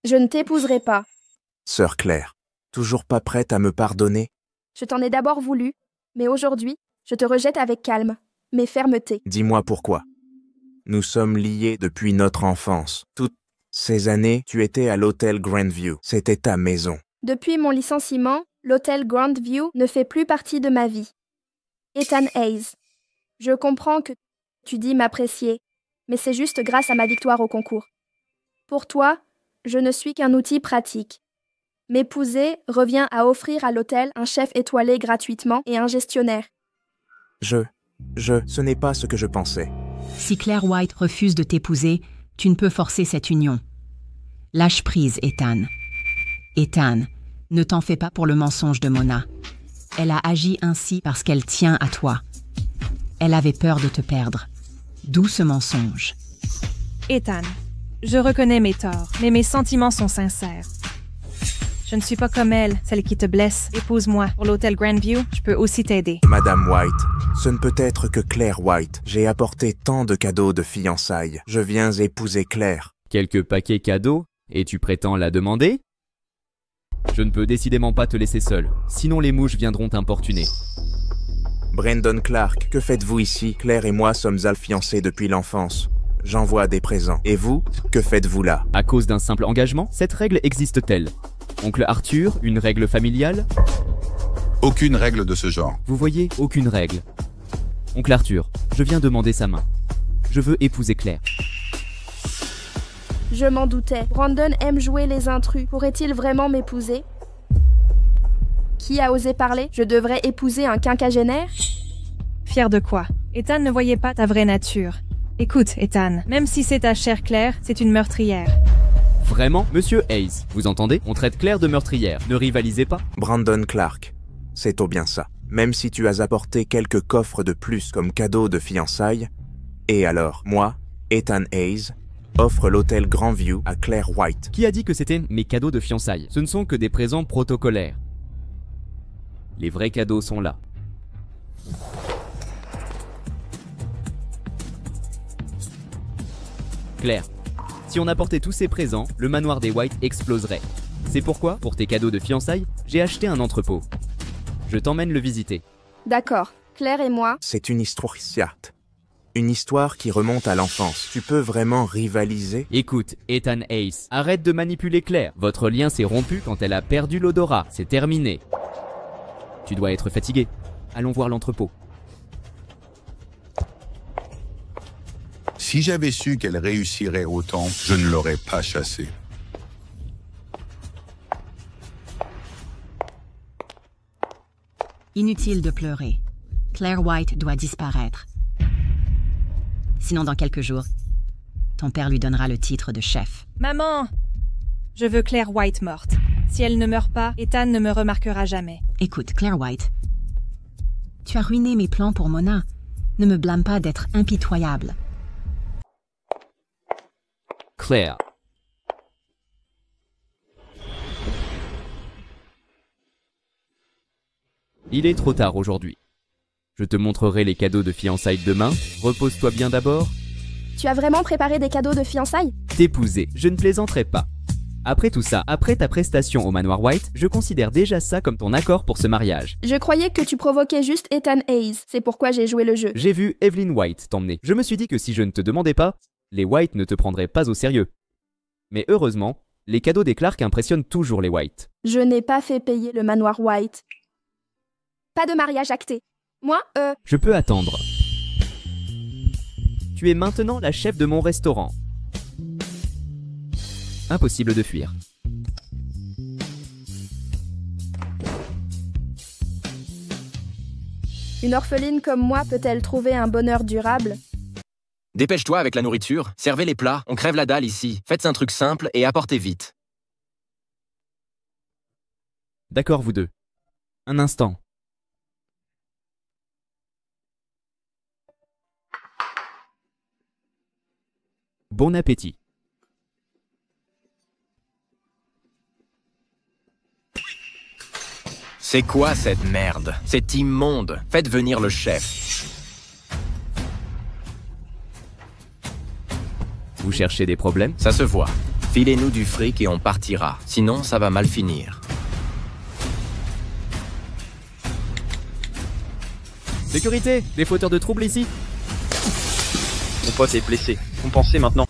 Je ne t'épouserai pas. Sœur Claire, toujours pas prête à me pardonner? Je t'en ai d'abord voulu, mais aujourd'hui, je te rejette avec calme, mais fermeté. Dis-moi pourquoi. Nous sommes liés depuis notre enfance. Toutes ces années, tu étais à l'hôtel Grandview. C'était ta maison. Depuis mon licenciement, l'hôtel Grandview ne fait plus partie de ma vie. Ethan Hayes, je comprends que tu dis m'apprécier, mais c'est juste grâce à ma victoire au concours. Pour toi, je ne suis qu'un outil pratique. M'épouser revient à offrir à l'hôtel un chef étoilé gratuitement et un gestionnaire. Ce n'est pas ce que je pensais. Si Claire White refuse de t'épouser, tu ne peux forcer cette union. Lâche prise, Ethan. Ethan, ne t'en fais pas pour le mensonge de Mona. Elle a agi ainsi parce qu'elle tient à toi. Elle avait peur de te perdre. D'où ce mensonge. Ethan, je reconnais mes torts, mais mes sentiments sont sincères. Je ne suis pas comme elle, celle qui te blesse. Épouse-moi. Pour l'hôtel Grandview, je peux aussi t'aider. Madame White, ce ne peut être que Claire White. J'ai apporté tant de cadeaux de fiançailles. Je viens épouser Claire. Quelques paquets cadeaux, et tu prétends la demander? Je ne peux décidément pas te laisser seul, sinon les mouches viendront t'importuner. Brandon Clark, que faites-vous ici? Claire et moi sommes alfiancés depuis l'enfance. J'envoie des présents. Et vous, que faites-vous là? À cause d'un simple engagement, cette règle existe-t-elle? Oncle Arthur, une règle familiale? Aucune règle de ce genre. Vous voyez, aucune règle. Oncle Arthur, je viens demander sa main. Je veux épouser Claire. Je m'en doutais. Brandon aime jouer les intrus. Pourrait-il vraiment m'épouser? Qui a osé parler? Je devrais épouser un quinquagénaire? Fier de quoi? Ethan ne voyait pas ta vraie nature. Écoute, Ethan, même si c'est ta chère Claire, c'est une meurtrière. Vraiment? Monsieur Hayes, vous entendez? On traite Claire de meurtrière. Ne rivalisez pas. Brandon Clark, c'est au bien ça. Même si tu as apporté quelques coffres de plus comme cadeau de fiançailles, et alors, moi, Ethan Hayes, offre l'hôtel Grandview à Claire White. Qui a dit que c'était mes cadeaux de fiançailles? Ce ne sont que des présents protocolaires. Les vrais cadeaux sont là. Claire, si on apportait tous ces présents, le manoir des White exploserait. C'est pourquoi, pour tes cadeaux de fiançailles, j'ai acheté un entrepôt. Je t'emmène le visiter. D'accord. Claire et moi... C'est une histoire certes. Une histoire qui remonte à l'enfance. Tu peux vraiment rivaliser? Écoute, Ethan Hayes, arrête de manipuler Claire. Votre lien s'est rompu quand elle a perdu l'odorat. C'est terminé. Tu dois être fatigué. Allons voir l'entrepôt. Si j'avais su qu'elle réussirait autant, je ne l'aurais pas chassée. Inutile de pleurer. Claire White doit disparaître. Sinon, dans quelques jours, ton père lui donnera le titre de chef. Maman! Je veux Claire White morte. Si elle ne meurt pas, Ethan ne me remarquera jamais. Écoute, Claire White, tu as ruiné mes plans pour Mona. Ne me blâme pas d'être impitoyable. Claire. Il est trop tard aujourd'hui. Je te montrerai les cadeaux de fiançailles demain. Repose-toi bien d'abord. Tu as vraiment préparé des cadeaux de fiançailles? T'épouser, je ne plaisanterai pas. Après tout ça, après ta prestation au manoir White, je considère déjà ça comme ton accord pour ce mariage. Je croyais que tu provoquais juste Ethan Hayes. C'est pourquoi j'ai joué le jeu. J'ai vu Evelyn White t'emmener. Je me suis dit que si je ne te demandais pas, les White ne te prendraient pas au sérieux. Mais heureusement, les cadeaux des Clark impressionnent toujours les White. Je n'ai pas fait payer le manoir White. Pas de mariage acté. Moi, Je peux attendre. Tu es maintenant la chef de mon restaurant. Impossible de fuir. Une orpheline comme moi peut-elle trouver un bonheur durable? Dépêche-toi avec la nourriture, servez les plats, on crève la dalle ici. Faites un truc simple et apportez vite. D'accord, vous deux. Un instant. Bon appétit. C'est quoi cette merde? C'est immonde. Faites venir le chef. Vous cherchez des problèmes? Ça se voit. Filez-nous du fric et on partira. Sinon, ça va mal finir. Sécurité! Des fauteurs de troubles ici! Mon pote est blessé. Compensez maintenant.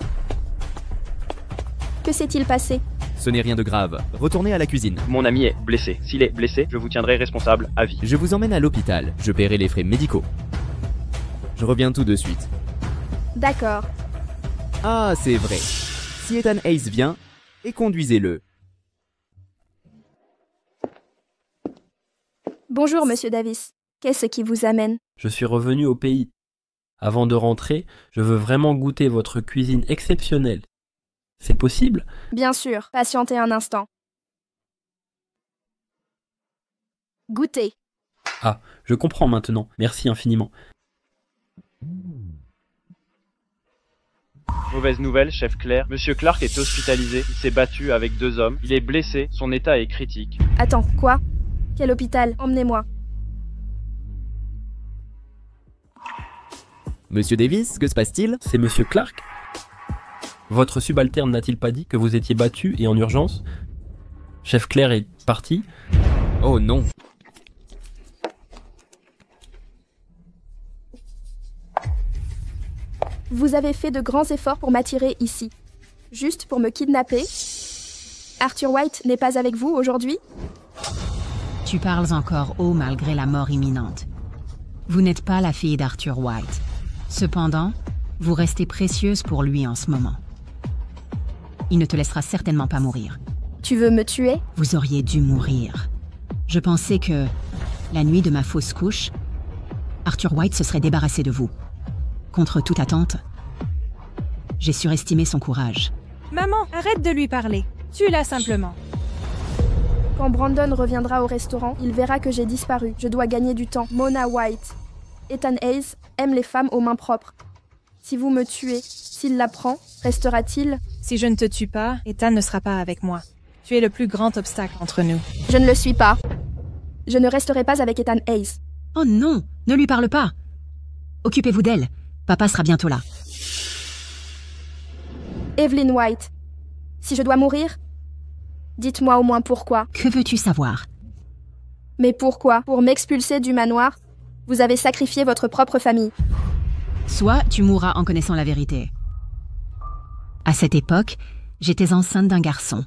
Que s'est-il passé? Ce n'est rien de grave. Retournez à la cuisine. Mon ami est blessé. S'il est blessé, je vous tiendrai responsable à vie. Je vous emmène à l'hôpital. Je paierai les frais médicaux. Je reviens tout de suite. D'accord. Ah, c'est vrai. Si Ethan Hayes vient, et conduisez-le. Bonjour, monsieur Davis. Qu'est-ce qui vous amène? Je suis revenu au pays. Avant de rentrer, je veux vraiment goûter votre cuisine exceptionnelle. C'est possible? Bien sûr, patientez un instant. Goûtez. Ah, je comprends maintenant. Merci infiniment. Mauvaise nouvelle, chef Claire. Monsieur Clark est hospitalisé. Il s'est battu avec 2 hommes. Il est blessé. Son état est critique. Attends, quoi? Quel hôpital? Emmenez-moi. Monsieur Davis, que se passe-t-il? C'est monsieur Clark? Votre subalterne n'a-t-il pas dit que vous étiez battu et en urgence? Chef Claire est parti? Oh non. Vous avez fait de grands efforts pour m'attirer ici. Juste pour me kidnapper? Arthur White n'est pas avec vous aujourd'hui? Tu parles encore haut malgré la mort imminente. Vous n'êtes pas la fille d'Arthur White. Cependant, vous restez précieuse pour lui en ce moment. Il ne te laissera certainement pas mourir. Tu veux me tuer? Vous auriez dû mourir. Je pensais que, la nuit de ma fausse couche, Arthur White se serait débarrassé de vous. Contre toute attente, j'ai surestimé son courage. Maman, arrête de lui parler. Tue-la simplement. Quand Brandon reviendra au restaurant, il verra que j'ai disparu. Je dois gagner du temps. Mona White. Ethan Hayes aime les femmes aux mains propres. Si vous me tuez, s'il la prend, restera-t-il? Si je ne te tue pas, Ethan ne sera pas avec moi. Tu es le plus grand obstacle entre nous. Je ne le suis pas. Je ne resterai pas avec Ethan Hayes. Oh non, ne lui parle pas. Occupez-vous d'elle. Papa sera bientôt là. Evelyn White. Si je dois mourir, dites-moi au moins pourquoi. Que veux-tu savoir? Mais pourquoi? Pour m'expulser du manoir, vous avez sacrifié votre propre famille. Soit tu mourras en connaissant la vérité. À cette époque, j'étais enceinte d'un garçon.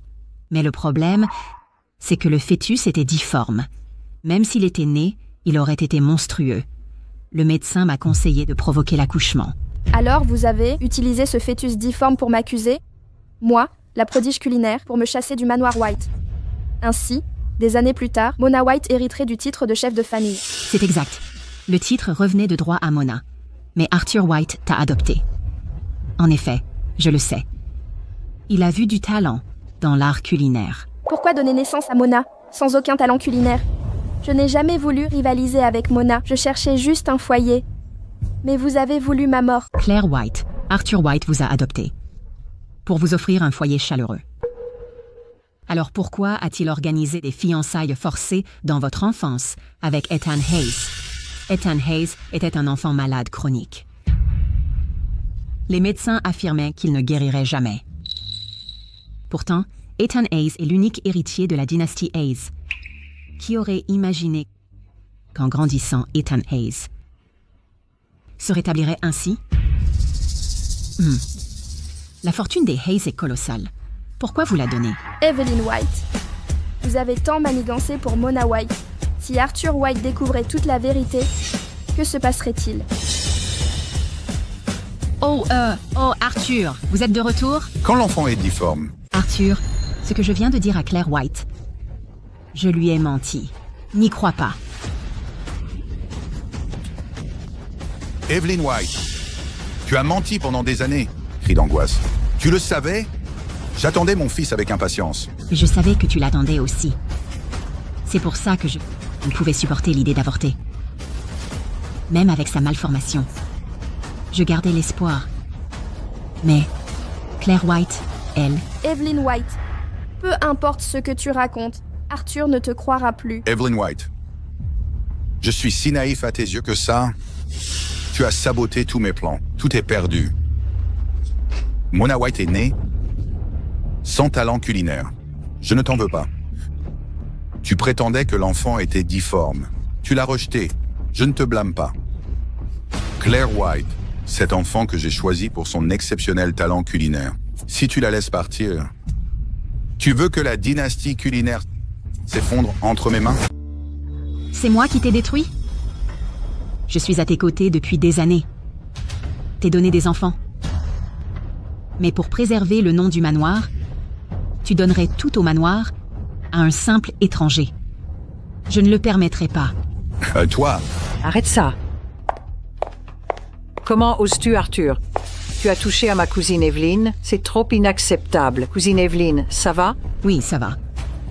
Mais le problème, c'est que le fœtus était difforme. Même s'il était né, il aurait été monstrueux. Le médecin m'a conseillé de provoquer l'accouchement. Alors vous avez utilisé ce fœtus difforme pour m'accuser, moi, la prodige culinaire, pour me chasser du manoir White. Ainsi, des années plus tard, Mona White hériterait du titre de chef de famille. C'est exact. Le titre revenait de droit à Mona. Mais Arthur White t'a adopté. En effet, je le sais. Il a vu du talent dans l'art culinaire. Pourquoi donner naissance à Mona, sans aucun talent culinaire? Je n'ai jamais voulu rivaliser avec Mona, je cherchais juste un foyer. Mais vous avez voulu ma mort. Claire White, Arthur White vous a adopté. Pour vous offrir un foyer chaleureux. Alors pourquoi a-t-il organisé des fiançailles forcées dans votre enfance avec Ethan Hayes? Ethan Hayes était un enfant malade chronique. Les médecins affirmaient qu'il ne guérirait jamais. Pourtant, Ethan Hayes est l'unique héritier de la dynastie Hayes. Qui aurait imaginé qu'en grandissant, Ethan Hayes se rétablirait ainsi? La fortune des Hayes est colossale. Pourquoi vous la donnez? Evelyn White. Vous avez tant manigancé pour Mona White. Si Arthur White découvrait toute la vérité, que se passerait-il? Oh, Arthur, vous êtes de retour? Quand l'enfant est difforme. Arthur, ce que je viens de dire à Claire White, je lui ai menti. N'y crois pas. Evelyn White, tu as menti pendant des années. Cri d'angoisse. Tu le savais? J'attendais mon fils avec impatience. Je savais que tu l'attendais aussi. C'est pour ça que je ne pouvais supporter l'idée d'avorter. Même avec sa malformation. Je gardais l'espoir. Mais Claire White, elle... Evelyn White, peu importe ce que tu racontes, Arthur ne te croira plus. Evelyn White, je suis si naïf à tes yeux que ça... Tu as saboté tous mes plans. Tout est perdu. Mona White est née sans talent culinaire. Je ne t'en veux pas. Tu prétendais que l'enfant était difforme. Tu l'as rejeté. Je ne te blâme pas. Claire White, cet enfant que j'ai choisi pour son exceptionnel talent culinaire. Si tu la laisses partir, tu veux que la dynastie culinaire s'effondre entre mes mains? C'est moi qui t'ai détruit? Je suis à tes côtés depuis des années. T'ai donné des enfants. Mais pour préserver le nom du manoir, tu donnerais tout au manoir à un simple étranger. Je ne le permettrai pas. Toi? Arrête ça. Comment oses-tu, Arthur? Tu as touché à ma cousine Evelyn. C'est trop inacceptable. Cousine Evelyn, ça va? Oui, ça va.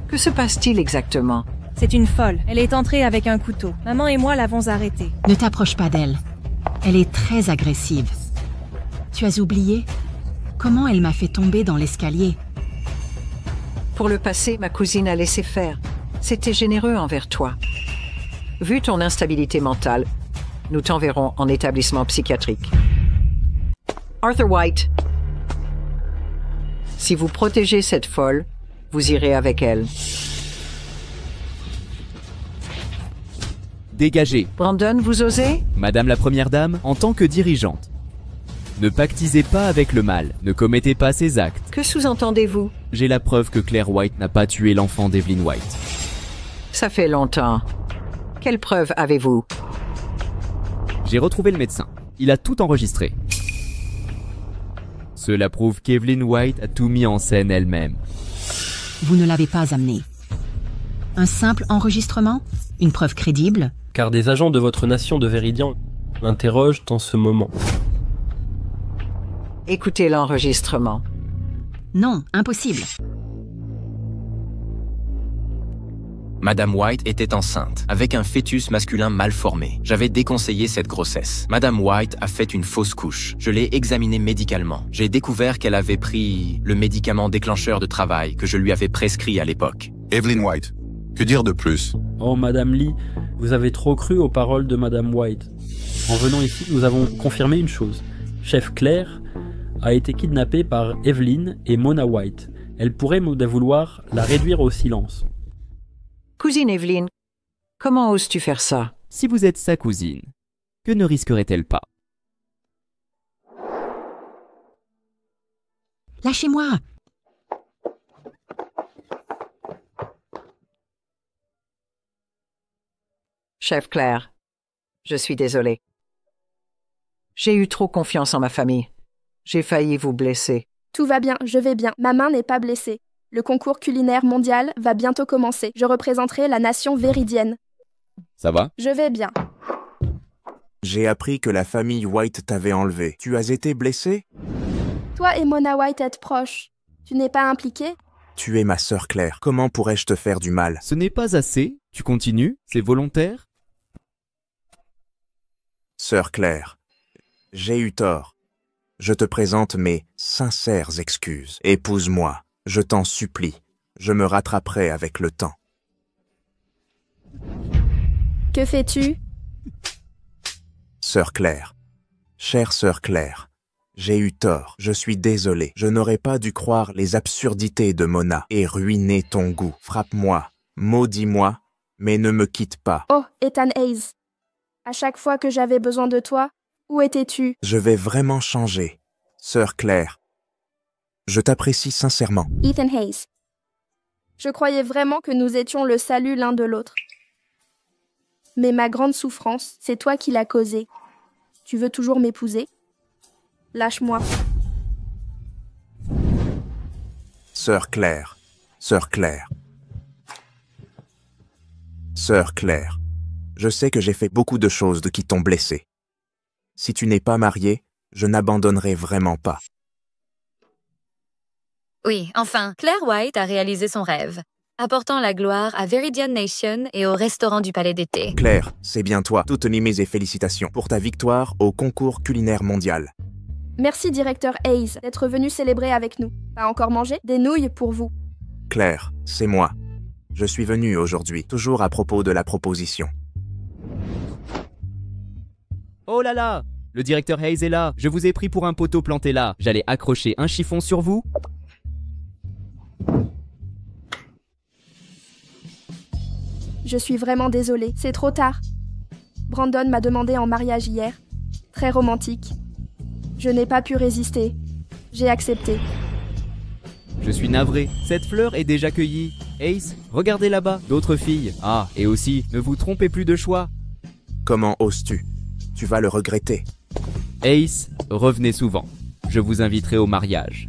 Que se passe-t-il exactement? C'est une folle. Elle est entrée avec un couteau. Maman et moi l'avons arrêtée. Ne t'approche pas d'elle. Elle est très agressive. Tu as oublié comment elle m'a fait tomber dans l'escalier? Pour le passé, ma cousine a laissé faire. C'était généreux envers toi. Vu ton instabilité mentale, nous t'enverrons en établissement psychiatrique. Arthur White, si vous protégez cette folle, vous irez avec elle. Dégagez. Brandon, vous osez? Madame la Première Dame, en tant que dirigeante, ne pactisez pas avec le mal, ne commettez pas ces actes. Que sous-entendez-vous? J'ai la preuve que Claire White n'a pas tué l'enfant d'Evelyn White. Ça fait longtemps. Quelle preuve avez-vous? J'ai retrouvé le médecin. Il a tout enregistré. Cela prouve qu'Evelyn White a tout mis en scène elle-même. Vous ne l'avez pas amené. Un simple enregistrement? Une preuve crédible? Car des agents de votre nation de Véridian l'interrogent en ce moment. Écoutez l'enregistrement. Non, impossible. Madame White était enceinte, avec un fœtus masculin mal formé. J'avais déconseillé cette grossesse. Madame White a fait une fausse couche. Je l'ai examinée médicalement. J'ai découvert qu'elle avait pris le médicament déclencheur de travail que je lui avais prescrit à l'époque. Evelyn White, que dire de plus? Oh, Madame Lee, vous avez trop cru aux paroles de Madame White. En venant ici, nous avons confirmé une chose. Chef Claire a été kidnappée par Evelyn et Mona White. Elle pourrait vouloir la réduire au silence. Cousine Evelyn, comment oses-tu faire ça? Si vous êtes sa cousine, que ne risquerait-elle pas? Lâchez-moi! Chef Claire, je suis désolée. J'ai eu trop confiance en ma famille. J'ai failli vous blesser. Tout va bien, je vais bien. Ma main n'est pas blessée. Le concours culinaire mondial va bientôt commencer. Je représenterai la nation véridienne. Ça va? Je vais bien. J'ai appris que la famille White t'avait enlevé. Tu as été blessé? Toi et Mona White êtes proches. Tu n'es pas impliqué? Tu es ma sœur Claire. Comment pourrais-je te faire du mal? Ce n'est pas assez. Tu continues? C'est volontaire? Sœur Claire, j'ai eu tort. Je te présente mes sincères excuses. Épouse-moi, je t'en supplie. Je me rattraperai avec le temps. Que fais-tu? Sœur Claire, chère sœur Claire, j'ai eu tort. Je suis désolé. Je n'aurais pas dû croire les absurdités de Mona et ruiner ton goût. Frappe-moi, maudis-moi, mais ne me quitte pas. Oh, Ethan Hayes. À chaque fois que j'avais besoin de toi, où étais-tu? Je vais vraiment changer, sœur Claire. Je t'apprécie sincèrement. Ethan Hayes. Je croyais vraiment que nous étions le salut l'un de l'autre. Mais ma grande souffrance, c'est toi qui l'as causée. Tu veux toujours m'épouser? Lâche-moi. Sœur Claire, sœur Claire. Sœur Claire, je sais que j'ai fait beaucoup de choses qui t'ont blessé. Si tu n'es pas mariée, je n'abandonnerai vraiment pas. Oui, enfin, Claire White a réalisé son rêve, apportant la gloire à Viridian Nation et au restaurant du Palais d'été. Claire, c'est bien toi. Toutes mes félicitations pour ta victoire au concours culinaire mondial. Merci, directeur Hayes, d'être venu célébrer avec nous. Pas encore mangé? Des nouilles pour vous. Claire, c'est moi. Je suis venu aujourd'hui, toujours à propos de la proposition. Oh là là! Le directeur Hayes est là. Je vous ai pris pour un poteau planté là. J'allais accrocher un chiffon sur vous. Je suis vraiment désolée, c'est trop tard. Brandon m'a demandé en mariage hier. Très romantique. Je n'ai pas pu résister. J'ai accepté. Je suis navré. Cette fleur est déjà cueillie. Ace, regardez là-bas, d'autres filles. Ah, et aussi, ne vous trompez plus de choix. Comment oses-tu? Tu vas le regretter. Ace, revenez souvent. Je vous inviterai au mariage.